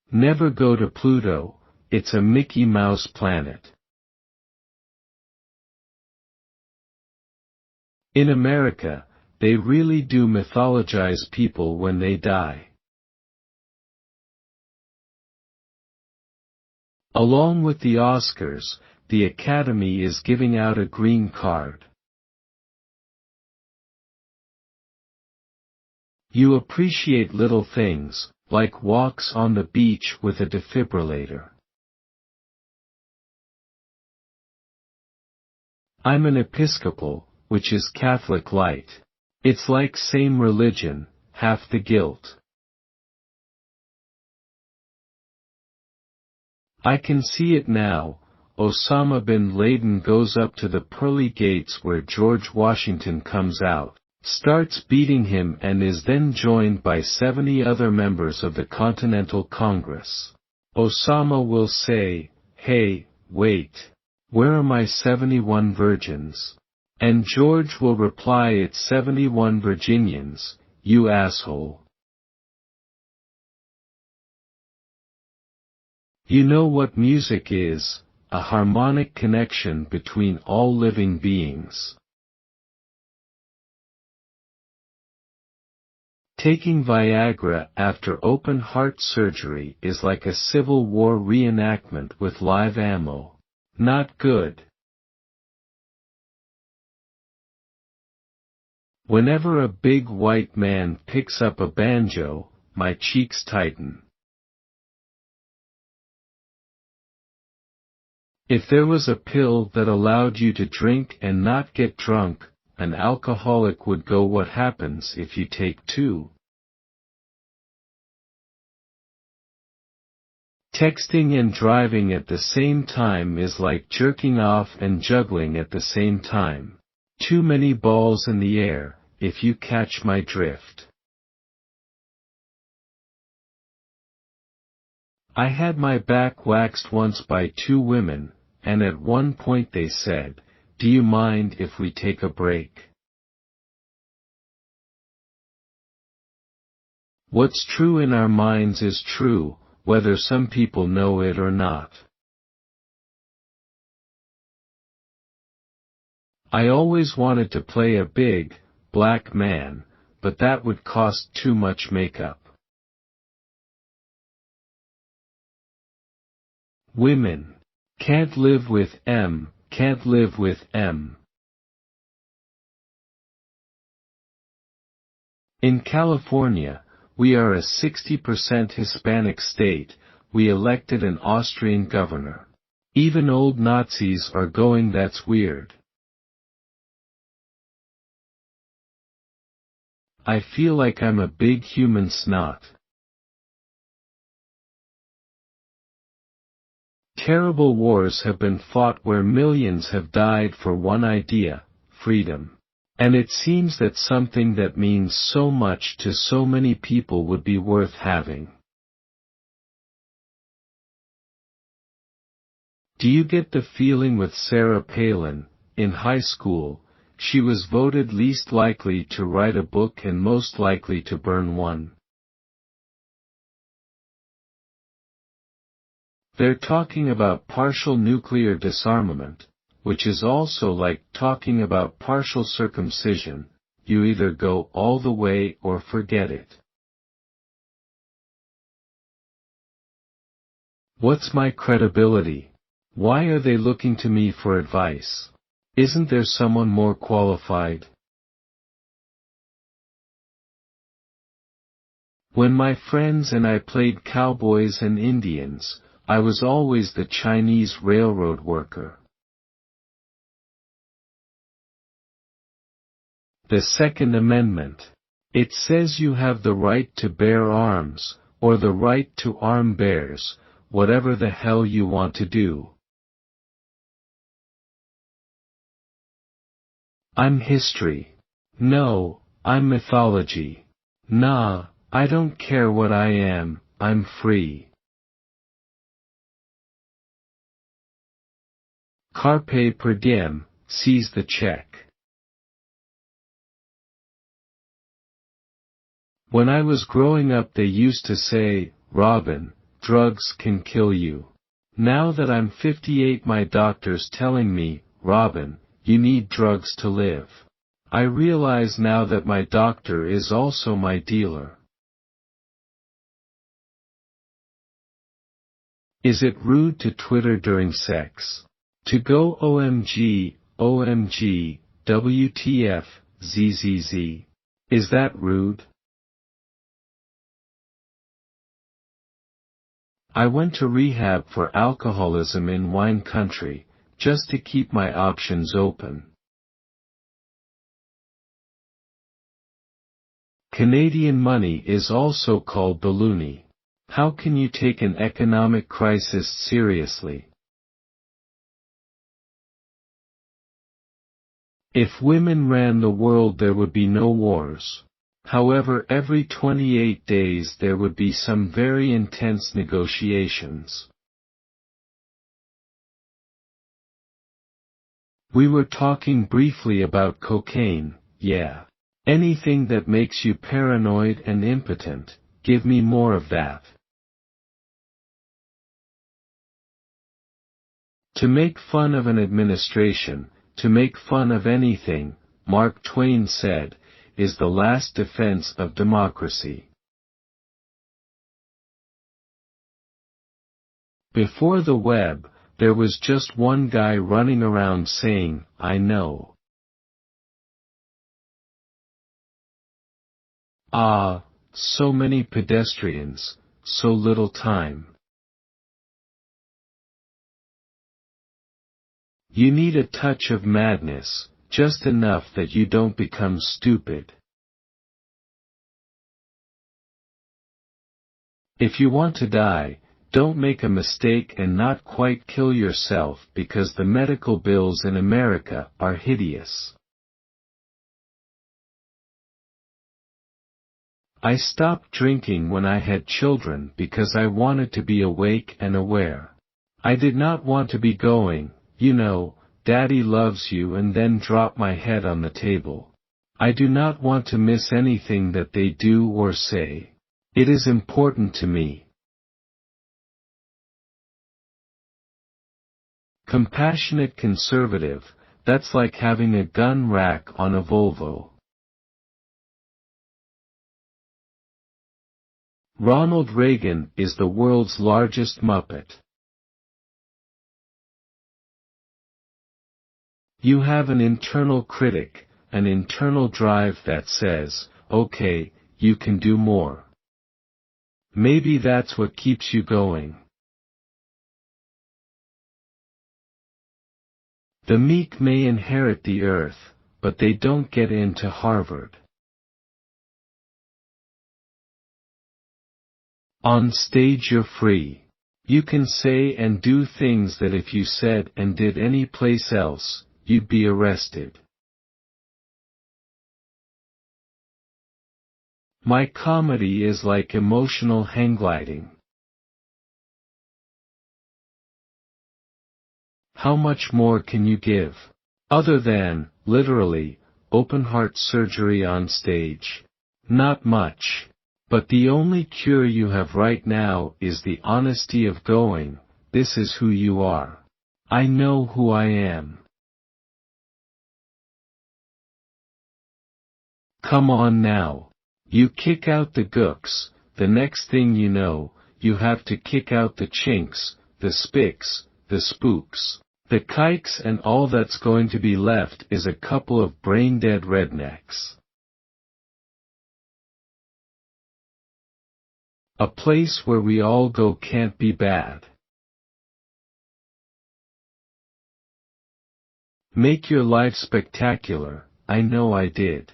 Never go to Pluto, it's a Mickey Mouse planet. In America, they really do mythologize people when they die. Along with the Oscars, the Academy is giving out a green card. You appreciate little things, like walks on the beach with a defibrillator. I'm an Episcopal, which is Catholic light. It's like same religion, half the guilt. I can see it now. Osama bin Laden goes up to the pearly gates where George Washington comes out, starts beating him and is then joined by 70 other members of the Continental Congress. Osama will say, "Hey, wait. Where are my 71 virgins?" And George will reply, "It's 71 Virginians, you asshole." You know what music is? A harmonic connection between all living beings. Taking Viagra after open heart surgery is like a Civil War reenactment with live ammo. Not good. Whenever a big white man picks up a banjo, my cheeks tighten. If there was a pill that allowed you to drink and not get drunk, an alcoholic would go. What happens if you take two? Texting and driving at the same time is like jerking off and juggling at the same time. Too many balls in the air, if you catch my drift. I had my back waxed once by two women, and at one point they said, "Do you mind if we take a break?" What's true in our minds is true, whether some people know it or not. I always wanted to play a big, black man, but that would cost too much makeup. Women. Can't live with M, can't live with M. In California, we are a 60% Hispanic state. We elected an Austrian governor. Even old Nazis are going, that's weird. I feel like I'm a big human snot. Terrible wars have been fought where millions have died for one idea, freedom. And it seems that something that means so much to so many people would be worth having. Do you get the feeling with Sarah Palin? In high school, she was voted least likely to write a book and most likely to burn one. They're talking about partial nuclear disarmament, which is also like talking about partial circumcision. You either go all the way or forget it. What's my credibility? Why are they looking to me for advice? Isn't there someone more qualified? When my friends and I played cowboys and Indians, I was always the Chinese railroad worker. The Second Amendment. It says you have the right to bear arms, or the right to arm bears, whatever the hell you want to do. I'm history. No, I'm mythology. Nah, I don't care what I am, I'm free. Carpe per diem, seize the check. When I was growing up they used to say, Robin, drugs can kill you. Now that I'm 58 my doctor's telling me, Robin, you need drugs to live. I realize now that my doctor is also my dealer. Is it rude to Twitter during sex? To go OMG, OMG, WTF, ZZZ. Is that rude? I went to rehab for alcoholism in wine country, just to keep my options open. Canadian money is also called the loonie. How can you take an economic crisis seriously? If women ran the world there would be no wars. However, every 28 days there would be some very intense negotiations. We were talking briefly about cocaine, yeah. Anything that makes you paranoid and impotent, give me more of that. To make fun of an administration, to make fun of anything, Mark Twain said, is the last defense of democracy. Before the web, there was just one guy running around saying, I know. Ah, so many pedestrians, so little time. You need a touch of madness, just enough that you don't become stupid. If you want to die, don't make a mistake and not quite kill yourself because the medical bills in America are hideous. I stopped drinking when I had children because I wanted to be awake and aware. I did not want to be going, you know, Daddy loves you and then drop my head on the table. I do not want to miss anything that they do or say. It is important to me. Compassionate conservative, that's like having a gun rack on a Volvo. Ronald Reagan is the world's largest Muppet. You have an internal critic, an internal drive that says, okay, you can do more. Maybe that's what keeps you going. The meek may inherit the earth, but they don't get into Harvard. On stage you're free. You can say and do things that if you said and did any place else, you'd be arrested. My comedy is like emotional hang gliding. How much more can you give? Other than, literally, open heart surgery on stage. Not much. But the only cure you have right now is the honesty of going, this is who you are. I know who I am. Come on now. You kick out the gooks, the next thing you know, you have to kick out the chinks, the spics, the spooks, the kikes, and all that's going to be left is a couple of brain-dead rednecks. A place where we all go can't be bad. Make your life spectacular, I know I did.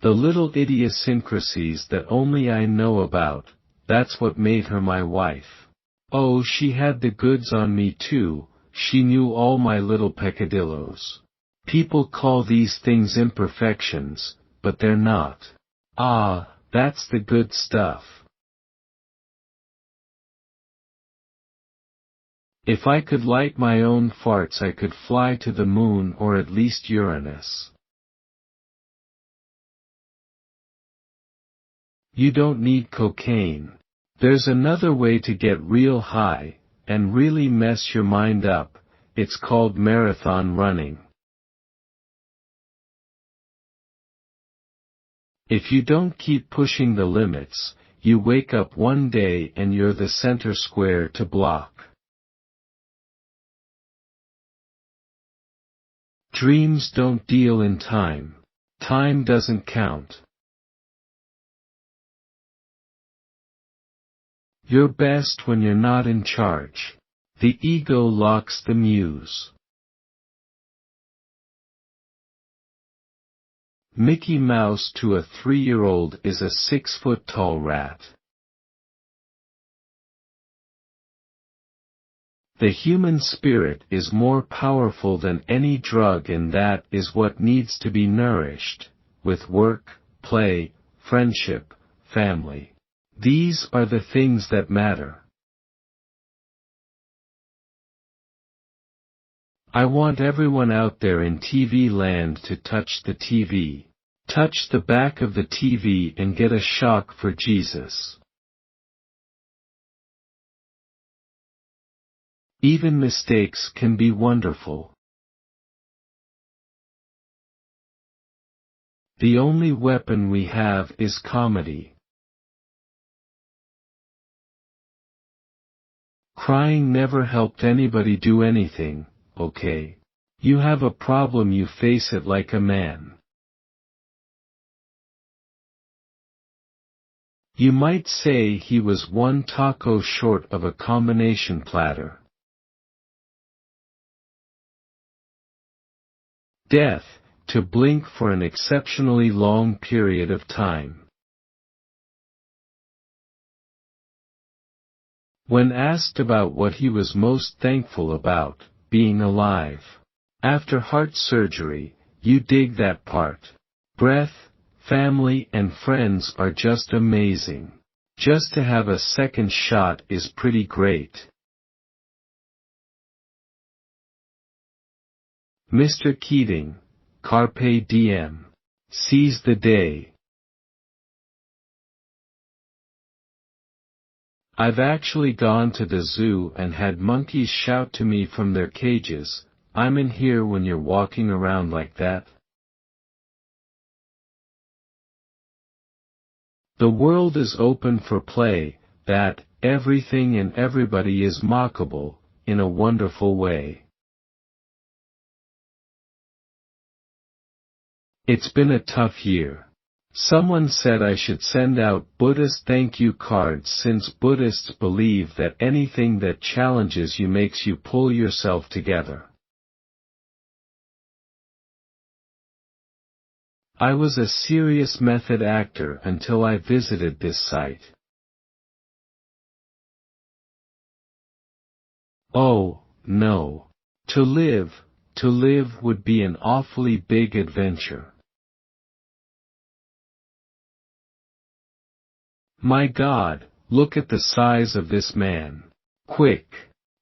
The little idiosyncrasies that only I know about, that's what made her my wife. Oh, she had the goods on me too, she knew all my little peccadillos. People call these things imperfections, but they're not. Ah, that's the good stuff. If I could light my own farts I could fly to the moon or at least Uranus. You don't need cocaine. There's another way to get real high, and really mess your mind up, it's called marathon running. If you don't keep pushing the limits, you wake up one day and you're the center square to block. Dreams don't deal in time. Time doesn't count. You're best when you're not in charge. The ego locks the muse. Mickey Mouse to a 3-year-old is a 6-foot-tall rat. The human spirit is more powerful than any drug, and that is what needs to be nourished, with work, play, friendship, family. These are the things that matter. I want everyone out there in TV land to touch the TV. Touch the back of the TV and get a shock for Jesus. Even mistakes can be wonderful. The only weapon we have is comedy. Crying never helped anybody do anything, okay? You have a problem, you face it like a man. You might say he was one taco short of a combination platter. Death, to blink for an exceptionally long period of time. When asked about what he was most thankful about, being alive. After heart surgery, you dig that part. Breath, family and friends are just amazing. Just to have a second shot is pretty great. Mr. Keating, Carpe Diem. Seize the day. I've actually gone to the zoo and had monkeys shout to me from their cages, "I'm in here," when you're walking around like that. The world is open for play, that, everything and everybody is mockable, in a wonderful way. It's been a tough year. Someone said I should send out Buddhist thank you cards since Buddhists believe that anything that challenges you makes you pull yourself together. I was a serious method actor until I visited this site. Oh, no. To live would be an awfully big adventure. My God, look at the size of this man. Quick!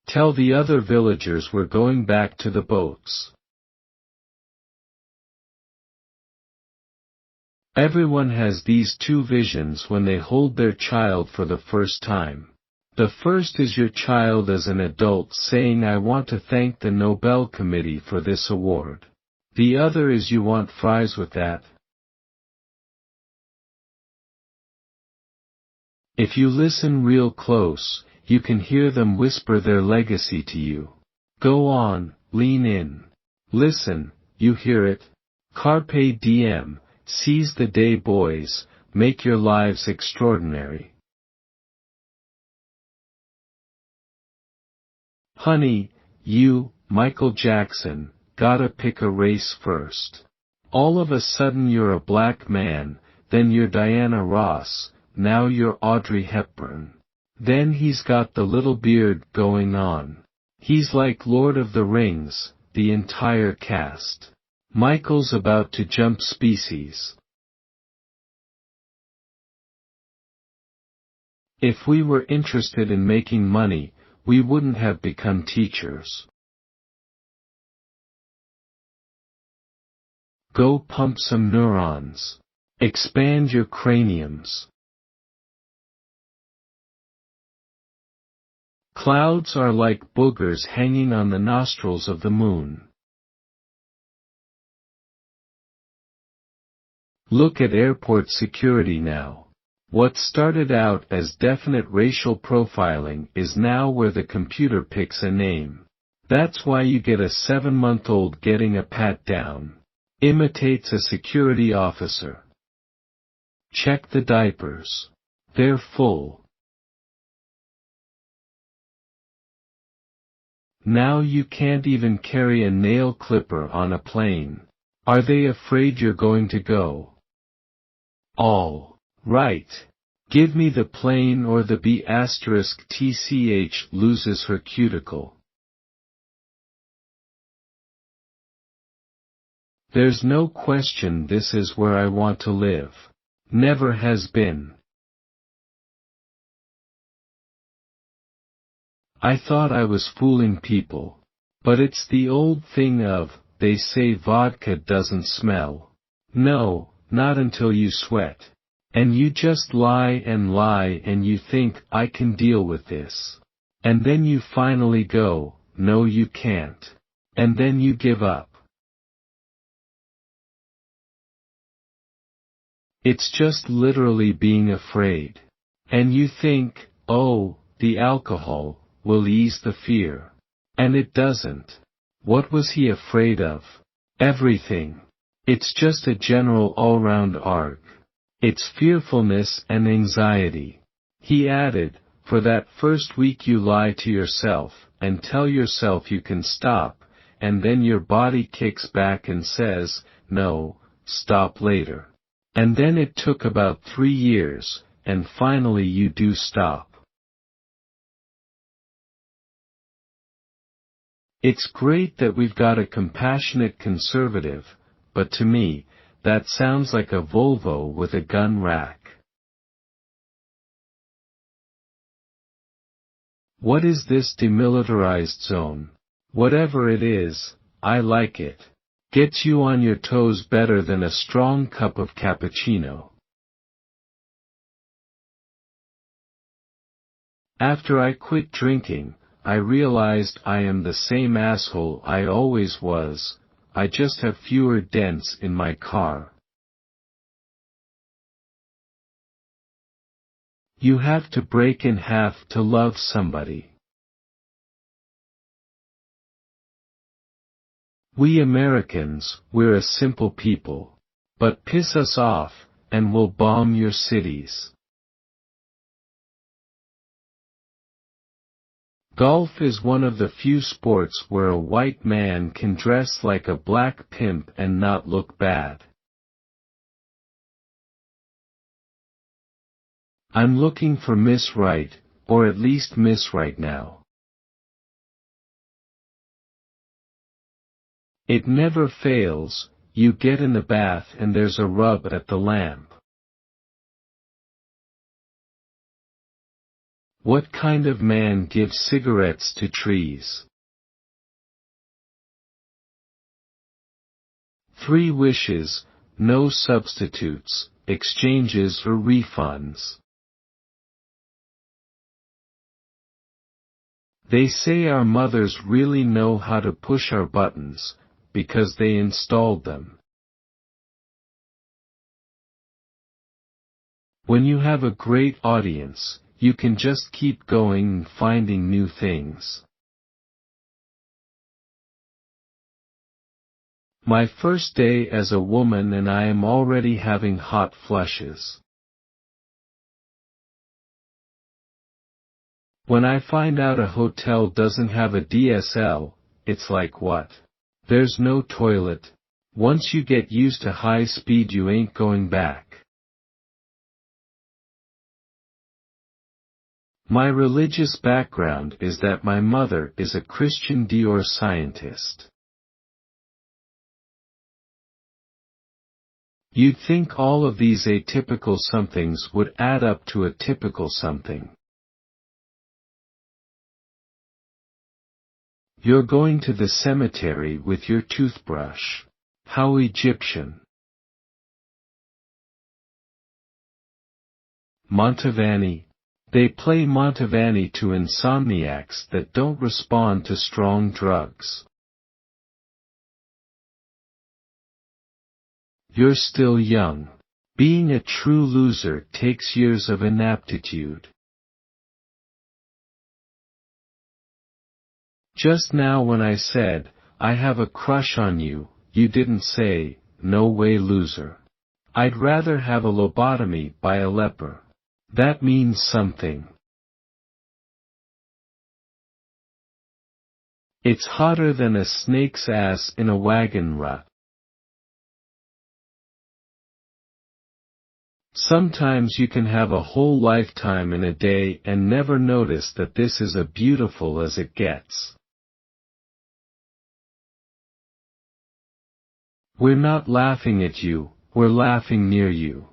Tell the other villagers we're going back to the boats. Everyone has these two visions when they hold their child for the first time. The first is your child as an adult saying I want to thank the Nobel Committee for this award. The other is you want fries with that. If you listen real close, you can hear them whisper their legacy to you. Go on, lean in. Listen, you hear it? Carpe diem, seize the day boys, make your lives extraordinary. Honey, you, Michael Jackson, gotta pick a race first. All of a sudden you're a black man, then you're Diana Ross, now you're Audrey Hepburn. Then he's got the little beard going on. He's like Lord of the Rings, the entire cast. Michael's about to jump species. If we were interested in making money, we wouldn't have become teachers. Go pump some neurons. Expand your craniums. Clouds are like boogers hanging on the nostrils of the moon. Look at airport security now. What started out as definite racial profiling is now where the computer picks a name. That's why you get a 7-month-old getting a pat down. Imitates a security officer. Check the diapers. They're full. Now you can't even carry a nail clipper on a plane. Are they afraid you're going to go? All right. Give me the plane or the B*TCH loses her cuticle. There's no question this is where I want to live. Never has been. I thought I was fooling people. But it's the old thing of, they say vodka doesn't smell. No, not until you sweat. And you just lie and you think, I can deal with this. And then you finally go, no you can't. And then you give up. It's just literally being afraid. And you think, oh, the alcohol will ease the fear. And it doesn't. What was he afraid of? Everything. It's just a general all-round arg. It's fearfulness and anxiety. He added, for that first week you lie to yourself, and tell yourself you can stop, and then your body kicks back and says, no, stop later. And then it took about 3 years, and finally you do stop. It's great that we've got a compassionate conservative, but to me, that sounds like a Volvo with a gun rack. What is this demilitarized zone? Whatever it is, I like it. Gets you on your toes better than a strong cup of cappuccino. After I quit drinking, I realized I am the same asshole I always was, I just have fewer dents in my car. You have to break in half to love somebody. We Americans, we're a simple people. but piss us off, and we'll bomb your cities. Golf is one of the few sports where a white man can dress like a black pimp and not look bad. I'm looking for Miss Right, or at least Miss Right now. It never fails, you get in the bath and there's a rub at the lamp. What kind of man gives cigarettes to trees? 3 wishes, no substitutes, exchanges or refunds. They say our mothers really know how to push our buttons, because they installed them. When you have a great audience, you can just keep going and finding new things. My first day as a woman and I am already having hot flushes. When I find out a hotel doesn't have a DSL, it's like what? There's no toilet. Once you get used to high speed you ain't going back. My religious background is that my mother is a Christian Dior scientist. You'd think all of these atypical somethings would add up to a typical something. You're going to the cemetery with your toothbrush. How Egyptian. Mantovani. They play Mantovani to insomniacs that don't respond to strong drugs. You're still young. Being a true loser takes years of inaptitude. Just now when I said, I have a crush on you, you didn't say, no way loser. I'd rather have a lobotomy by a leper. That means something. It's hotter than a snake's ass in a wagon rut. Sometimes you can have a whole lifetime in a day and never notice that this is as beautiful as it gets. We're not laughing at you, we're laughing near you.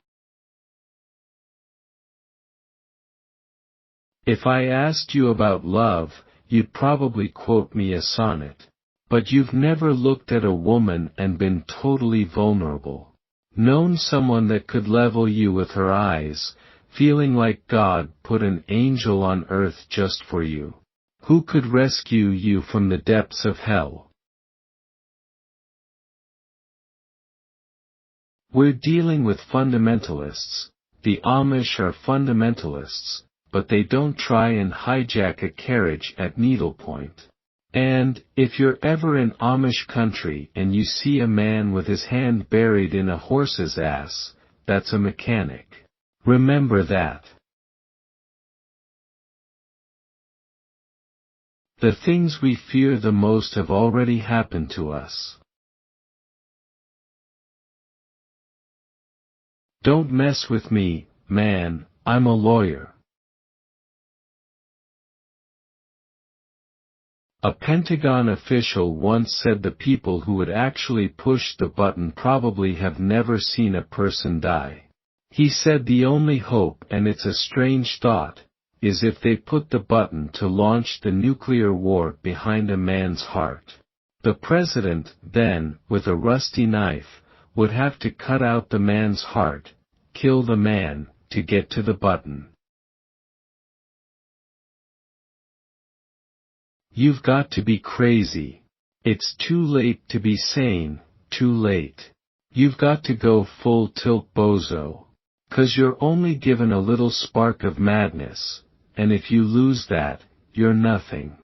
If I asked you about love, you'd probably quote me a sonnet. But you've never looked at a woman and been totally vulnerable. Known someone that could level you with her eyes, feeling like God put an angel on earth just for you. Who could rescue you from the depths of hell? We're dealing with fundamentalists. The Amish are fundamentalists, but they don't try and hijack a carriage at needlepoint. And, if you're ever in Amish country and you see a man with his hand buried in a horse's ass, that's a mechanic. Remember that. The things we fear the most have already happened to us. Don't mess with me, man, I'm a lawyer. A Pentagon official once said the people who would actually push the button probably have never seen a person die. He said the only hope, and it's a strange thought, is if they put the button to launch the nuclear war behind a man's heart. The president, then, with a rusty knife, would have to cut out the man's heart, kill the man, to get to the button. You've got to be crazy. It's too late to be sane, too late. You've got to go full tilt bozo. 'Cause you're only given a little spark of madness, and if you lose that, you're nothing.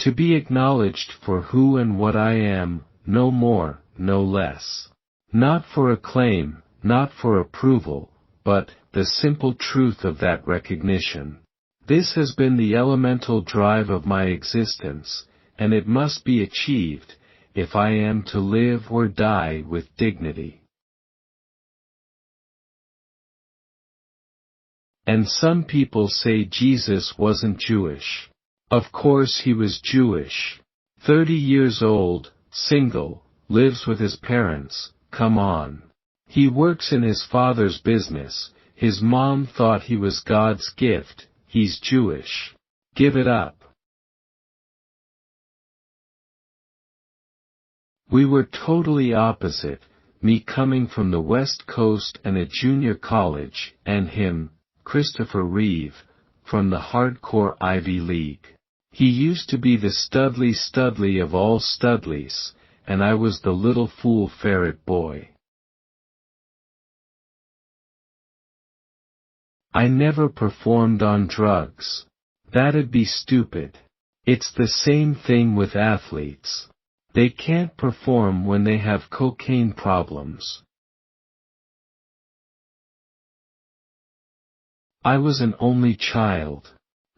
To be acknowledged for who and what I am, no more, no less. Not for acclaim, not for approval, but the simple truth of that recognition. This has been the elemental drive of my existence, and it must be achieved, if I am to live or die with dignity. And some people say Jesus wasn't Jewish. Of course he was Jewish. 30 years old, single, lives with his parents, come on. He works in his father's business, his mom thought he was God's gift, he's Jewish. Give it up. We were totally opposite, me coming from the West Coast and a junior college, and him, Christopher Reeve, from the hardcore Ivy League. He used to be the Studley of all Studleys, and I was the little fool ferret boy. I never performed on drugs. That'd be stupid. It's the same thing with athletes. They can't perform when they have cocaine problems. I was an only child.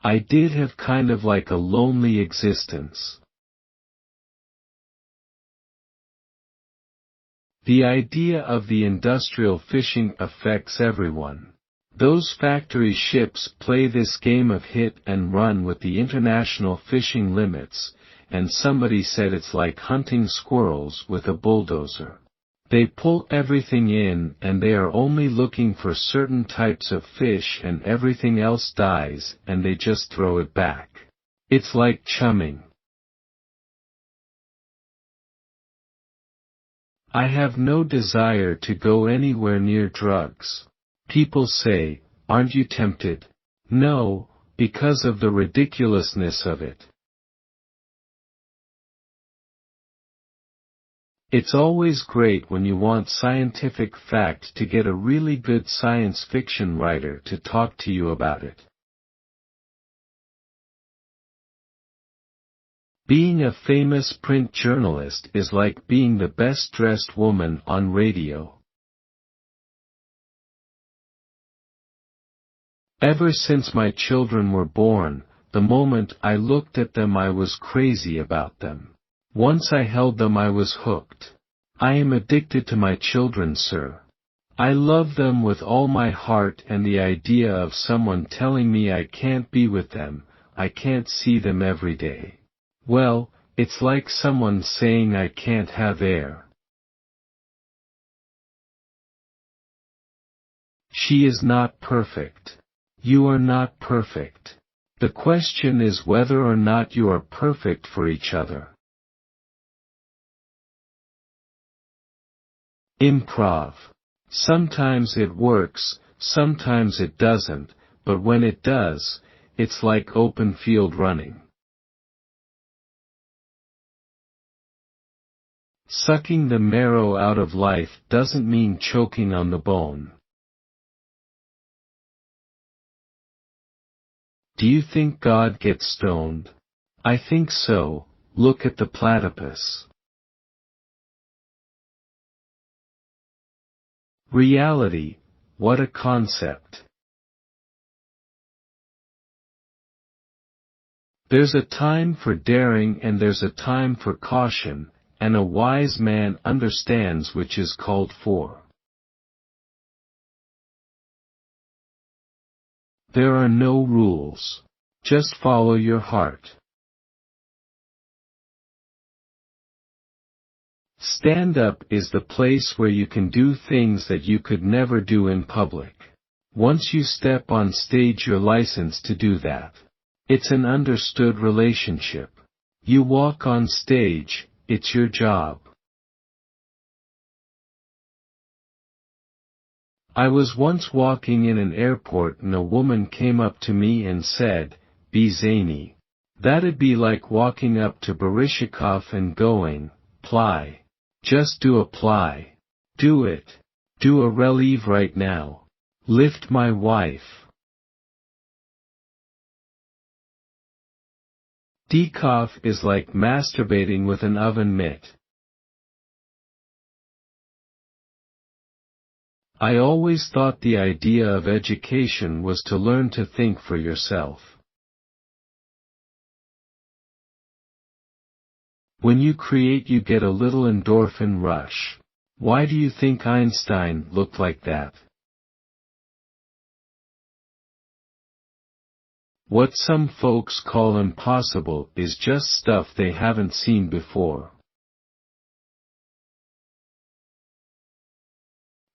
I did have kind of like a lonely existence. The idea of the industrial fishing affects everyone. Those factory ships play this game of hit and run with the international fishing limits, and somebody said it's like hunting squirrels with a bulldozer. They pull everything in and they are only looking for certain types of fish and everything else dies and they just throw it back. It's like chumming. I have no desire to go anywhere near drugs. People say, aren't you tempted? No, because of the ridiculousness of it. It's always great when you want scientific fact to get a really good science fiction writer to talk to you about it. Being a famous print journalist is like being the best-dressed woman on radio. Ever since my children were born, the moment I looked at them I was crazy about them. Once I held them I was hooked. I am addicted to my children, sir. I love them with all my heart, and the idea of someone telling me I can't be with them, I can't see them every day. Well, it's like someone saying I can't have air. She is not perfect. You are not perfect. The question is whether or not you are perfect for each other. Improv. Sometimes it works, sometimes it doesn't, but when it does, it's like open field running. Sucking the marrow out of life doesn't mean choking on the bone. Do you think God gets stoned? I think so. Look at the platypus. Reality, what a concept. There's a time for daring and there's a time for caution, and a wise man understands which is called for. There are no rules. Just follow your heart. Stand-up is the place where you can do things that you could never do in public. Once you step on stage you're licensed to do that. It's an understood relationship. You walk on stage, it's your job. I was once walking in an airport and a woman came up to me and said, "Be zany." That'd be like walking up to Baryshnikov and going, "Ply. Just do a ply. Do it. Do a relieve right now. Lift my wife." Decaf is like masturbating with an oven mitt. I always thought the idea of education was to learn to think for yourself. When you create, you get a little endorphin rush. Why do you think Einstein looked like that? What some folks call impossible is just stuff they haven't seen before.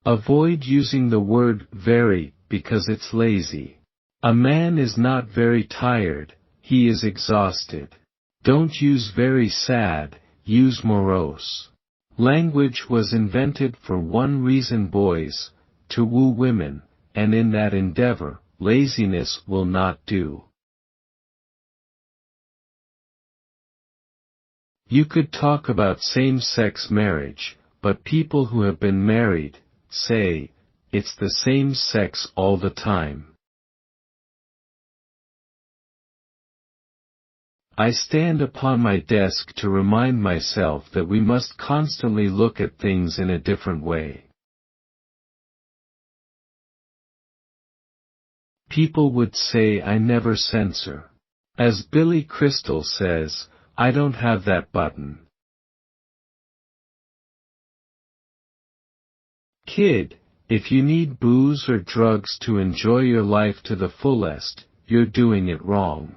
Avoid using the word very because it's lazy. A man is not very tired, he is exhausted. Don't use very sad, use morose. Language was invented for one reason, boys, to woo women, and in that endeavor, laziness will not do. You could talk about same-sex marriage, but people who have been married say, it's the same sex all the time. I stand upon my desk to remind myself that we must constantly look at things in a different way. People would say I never censor. As Billy Crystal says, I don't have that button. Kid, if you need booze or drugs to enjoy your life to the fullest, you're doing it wrong.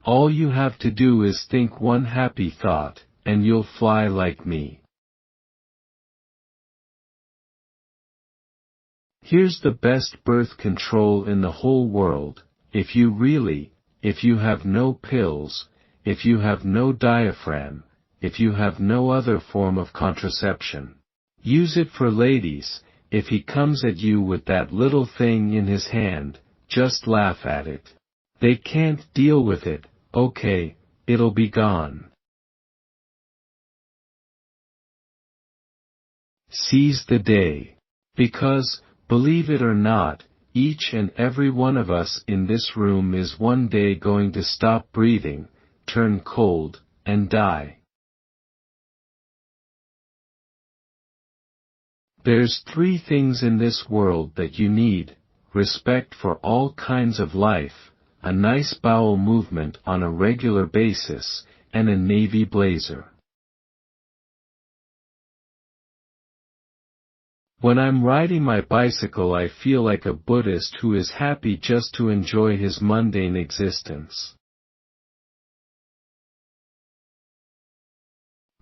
All you have to do is think one happy thought, and you'll fly like me. Here's the best birth control in the whole world, if you have no pills, if you have no diaphragm, if you have no other form of contraception. Use it for ladies. If he comes at you with that little thing in his hand, just laugh at it. They can't deal with it, okay, it'll be gone. Seize the day. Because, believe it or not, each and every one of us in this room is one day going to stop breathing, turn cold, and die. There's 3 things in this world that you need: respect for all kinds of life, a nice bowel movement on a regular basis, and a navy blazer. When I'm riding my bicycle, I feel like a Buddhist who is happy just to enjoy his mundane existence.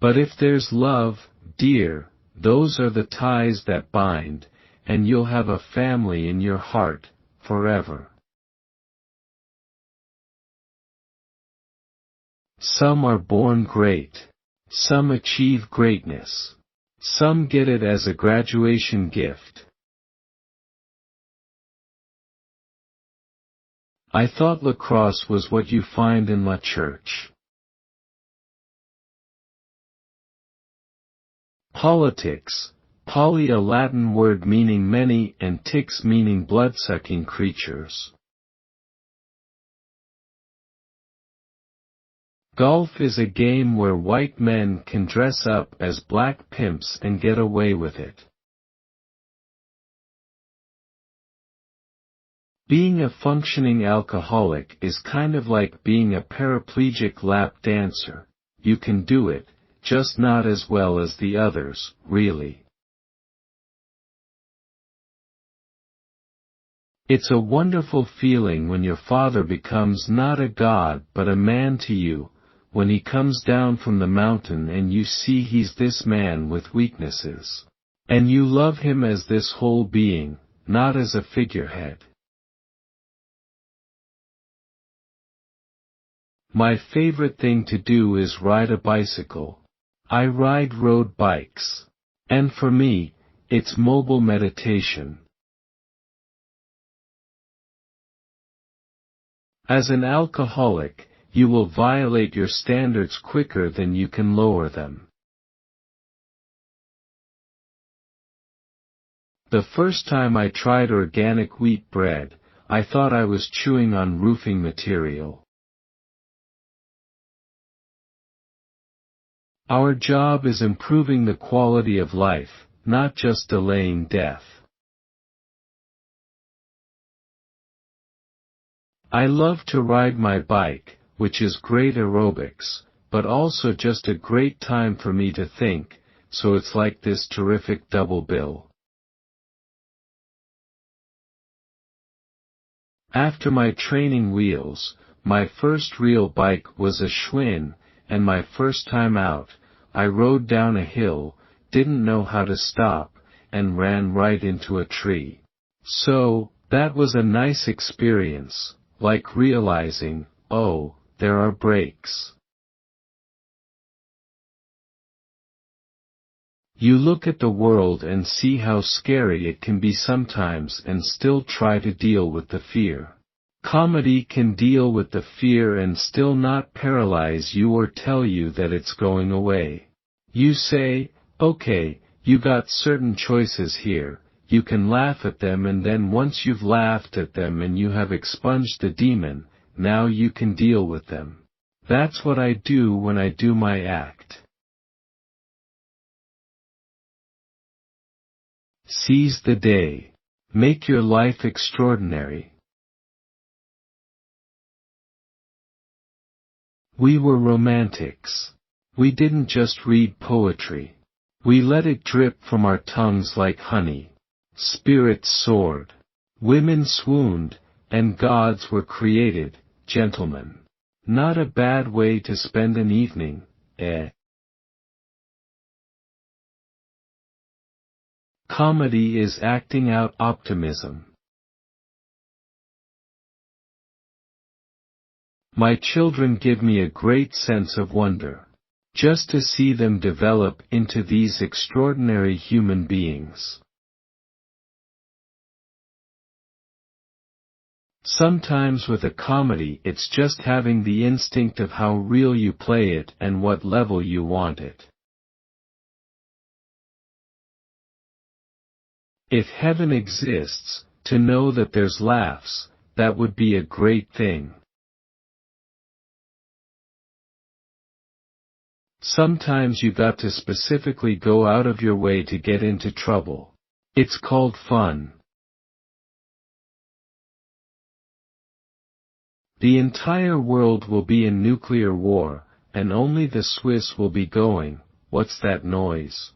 But if there's love, dear, those are the ties that bind, and you'll have a family in your heart, forever. Some are born great. Some achieve greatness. Some get it as a graduation gift. I thought lacrosse was what you find in la church. Politics, poly, a Latin word meaning many, and ticks meaning blood-sucking creatures. Golf is a game where white men can dress up as black pimps and get away with it. Being a functioning alcoholic is kind of like being a paraplegic lap dancer. You can do it, just not as well as the others, really. It's a wonderful feeling when your father becomes not a god but a man to you, when he comes down from the mountain and you see he's this man with weaknesses. And you love him as this whole being, not as a figurehead. My favorite thing to do is ride a bicycle. I ride road bikes. And for me, it's mobile meditation. As an alcoholic, you will violate your standards quicker than you can lower them. The first time I tried organic wheat bread, I thought I was chewing on roofing material. Our job is improving the quality of life, not just delaying death. I love to ride my bike, which is great aerobics, but also just a great time for me to think, so it's like this terrific double bill. After my training wheels, my first real bike was a Schwinn, and my first time out, I rode down a hill, didn't know how to stop, and ran right into a tree. So, that was a nice experience, like realizing, oh, there are brakes. You look at the world and see how scary it can be sometimes and still try to deal with the fear. Comedy can deal with the fear and still not paralyze you or tell you that it's going away. You say, okay, you got certain choices here, you can laugh at them, and then once you've laughed at them and you have expunged the demon, now you can deal with them. That's what I do when I do my act. Seize the day. Make your life extraordinary. We were romantics. We didn't just read poetry. We let it drip from our tongues like honey. Spirits soared. Women swooned, and gods were created, gentlemen. Not a bad way to spend an evening, eh? Comedy is acting out optimism. My children give me a great sense of wonder. Just to see them develop into these extraordinary human beings. Sometimes with a comedy it's just having the instinct of how real you play it and what level you want it. If heaven exists, to know that there's laughs, that would be a great thing. Sometimes you got to specifically go out of your way to get into trouble. It's called fun. The entire world will be in nuclear war, and only the Swiss will be going, what's that noise?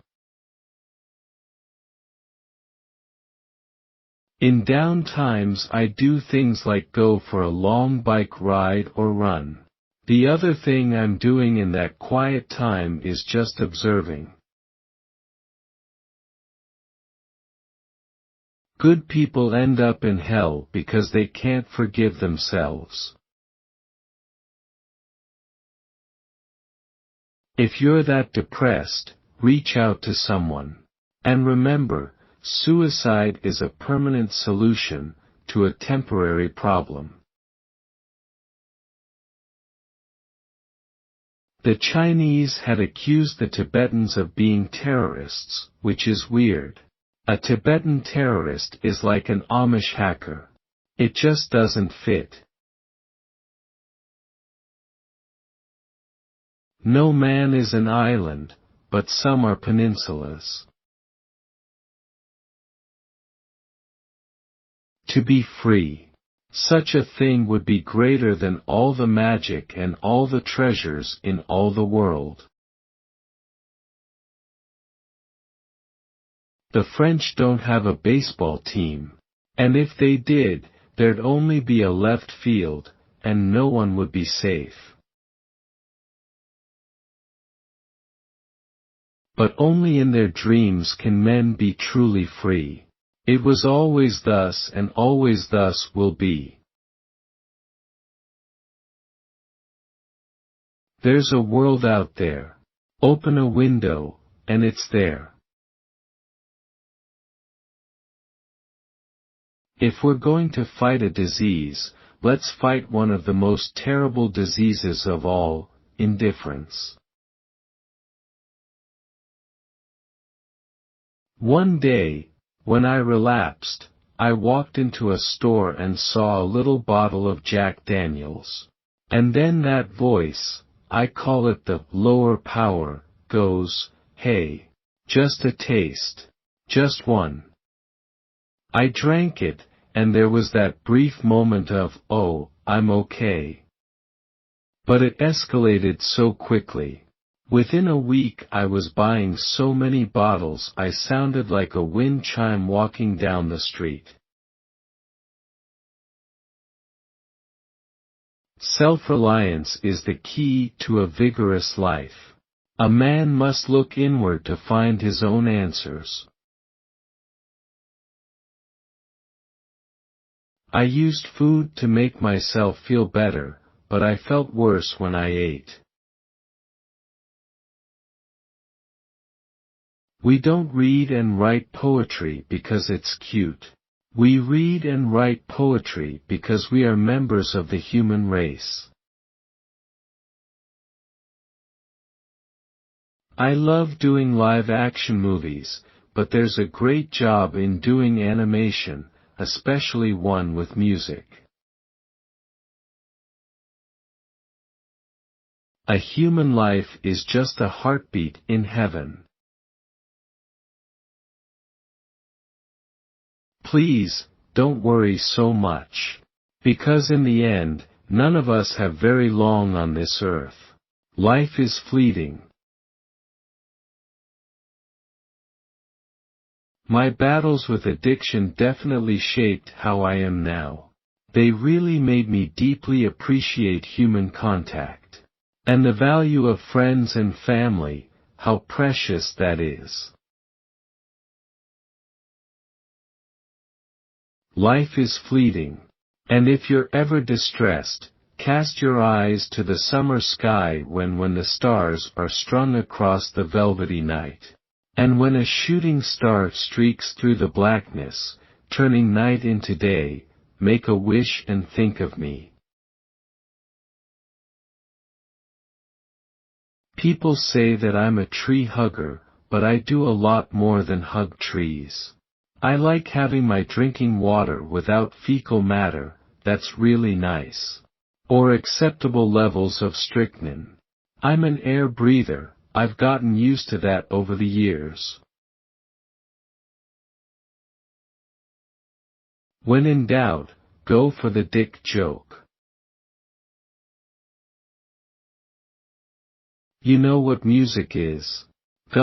In down times I do things like go for a long bike ride or run. The other thing I'm doing in that quiet time is just observing. Good people end up in hell because they can't forgive themselves. If you're that depressed, reach out to someone. And remember, suicide is a permanent solution to a temporary problem. The Chinese had accused the Tibetans of being terrorists, which is weird. A Tibetan terrorist is like an Amish hacker. It just doesn't fit. No man is an island, but some are peninsulas. To be free. Such a thing would be greater than all the magic and all the treasures in all the world. The French don't have a baseball team. And if they did, there'd only be a left field, and no one would be safe. But only in their dreams can men be truly free. It was always thus and always thus will be. There's a world out there. Open a window, and it's there. If we're going to fight a disease, let's fight one of the most terrible diseases of all, indifference. One day, when I relapsed, I walked into a store and saw a little bottle of Jack Daniels. And then that voice, I call it the lower power, goes, "Hey. Just a taste. Just one." I drank it, and there was that brief moment of, "Oh, I'm okay." But it escalated so quickly. Within a week I was buying so many bottles I sounded like a wind chime walking down the street. Self-reliance is the key to a vigorous life. A man must look inward to find his own answers. I used food to make myself feel better, but I felt worse when I ate. We don't read and write poetry because it's cute. We read and write poetry because we are members of the human race. I love doing live-action movies, but there's a great job in doing animation, especially one with music. A human life is just a heartbeat in heaven. Please, don't worry so much. Because in the end, none of us have very long on this earth. Life is fleeting. My battles with addiction definitely shaped how I am now. They really made me deeply appreciate human contact. And the value of friends and family, how precious that is. Life is fleeting. And if you're ever distressed, cast your eyes to the summer sky when the stars are strung across the velvety night. And when a shooting star streaks through the blackness, turning night into day, make a wish and think of me. People say that I'm a tree hugger, but I do a lot more than hug trees. I like having my drinking water without fecal matter, that's really nice. Or acceptable levels of strychnine. I'm an air breather, I've gotten used to that over the years. When in doubt, go for the dick joke. You know what music is?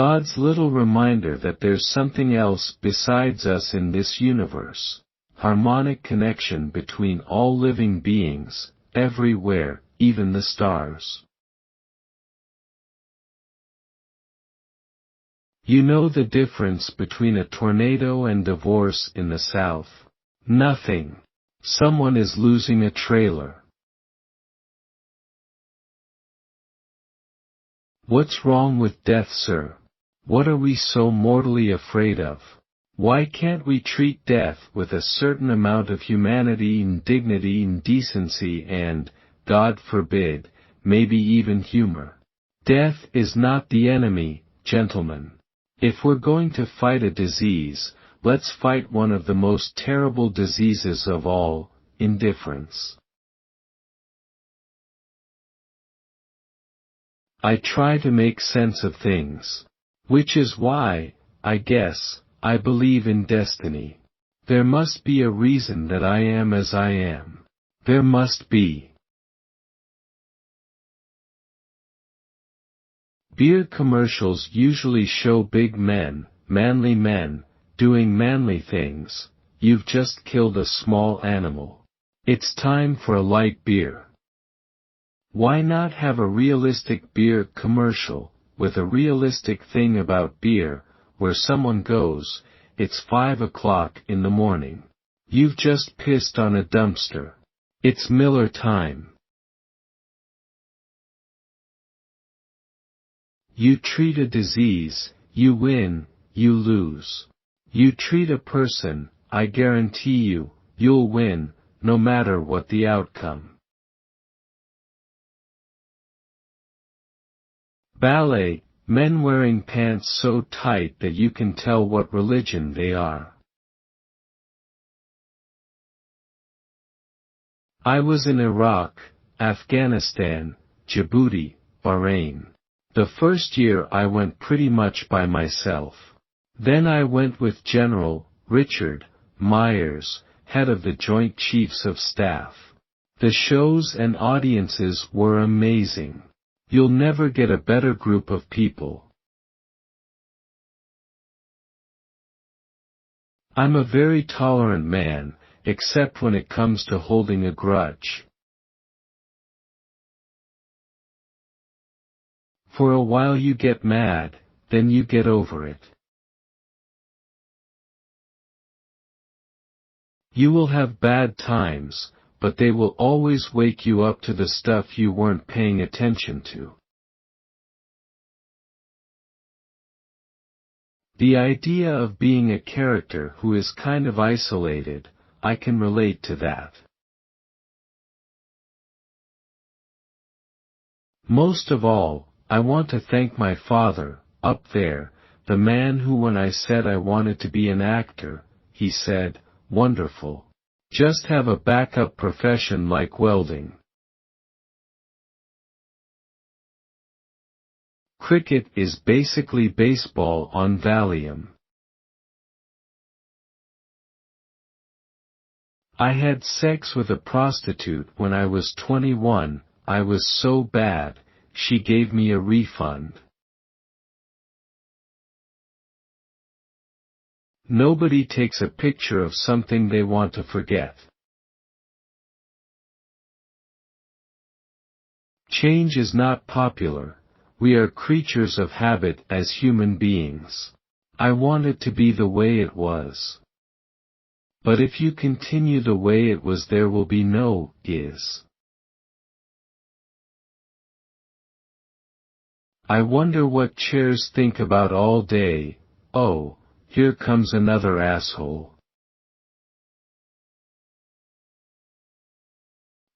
God's little reminder that there's something else besides us in this universe. Harmonic connection between all living beings, everywhere, even the stars. You know the difference between a tornado and divorce in the South? Nothing. Someone is losing a trailer. What's wrong with death, sir? What are we so mortally afraid of? Why can't we treat death with a certain amount of humanity and dignity and decency and, God forbid, maybe even humor? Death is not the enemy, gentlemen. If we're going to fight a disease, let's fight one of the most terrible diseases of all, indifference. I try to make sense of things. Which is why, I guess, I believe in destiny. There must be a reason that I am as I am. There must be. Beer commercials usually show big men, manly men, doing manly things. You've just killed a small animal. It's time for a light beer. Why not have a realistic beer commercial, with a realistic thing about beer, where someone goes, "It's 5 o'clock in the morning. You've just pissed on a dumpster. It's Miller time." You treat a disease, you win, you lose. You treat a person, I guarantee you, you'll win, no matter what the outcome. Ballet, men wearing pants so tight that you can tell what religion they are. I was in Iraq, Afghanistan, Djibouti, Bahrain. The first year I went pretty much by myself. Then I went with General Richard Myers, head of the Joint Chiefs of Staff. The shows and audiences were amazing. You'll never get a better group of people. I'm a very tolerant man, except when it comes to holding a grudge. For a while you get mad, then you get over it. You will have bad times, but they will always wake you up to the stuff you weren't paying attention to. The idea of being a character who is kind of isolated, I can relate to that. Most of all, I want to thank my father, up there, the man who when I said I wanted to be an actor, he said, "Wonderful. Just have a backup profession like welding." Cricket is basically baseball on Valium. I had sex with a prostitute when I was 21, I was so bad, she gave me a refund. Nobody takes a picture of something they want to forget. Change is not popular. We are creatures of habit as human beings. I want it to be the way it was. But if you continue the way it was, there will be no is. I wonder what chairs think about all day. Oh, here comes another asshole.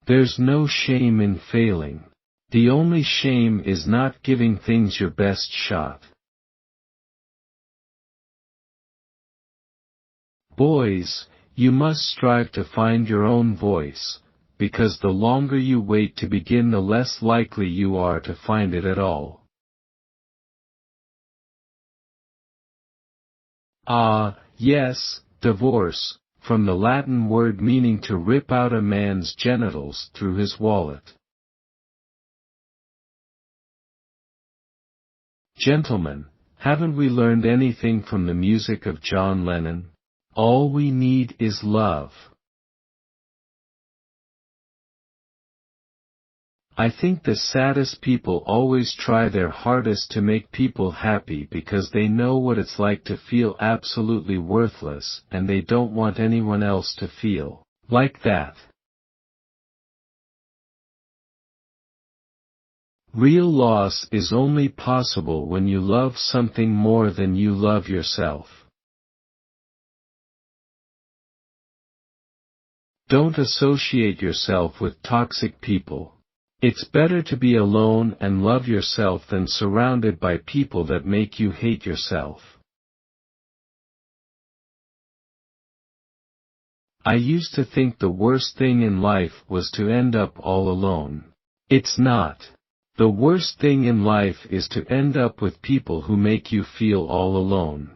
There's no shame in failing. The only shame is not giving things your best shot. Boys, you must strive to find your own voice, because the longer you wait to begin, the less likely you are to find it at all. Ah, yes, divorce, from the Latin word meaning to rip out a man's genitals through his wallet. Gentlemen, haven't we learned anything from the music of John Lennon? All we need is love. I think the saddest people always try their hardest to make people happy because they know what it's like to feel absolutely worthless, and they don't want anyone else to feel like that. Real loss is only possible when you love something more than you love yourself. Don't associate yourself with toxic people. It's better to be alone and love yourself than surrounded by people that make you hate yourself. I used to think the worst thing in life was to end up all alone. It's not. The worst thing in life is to end up with people who make you feel all alone.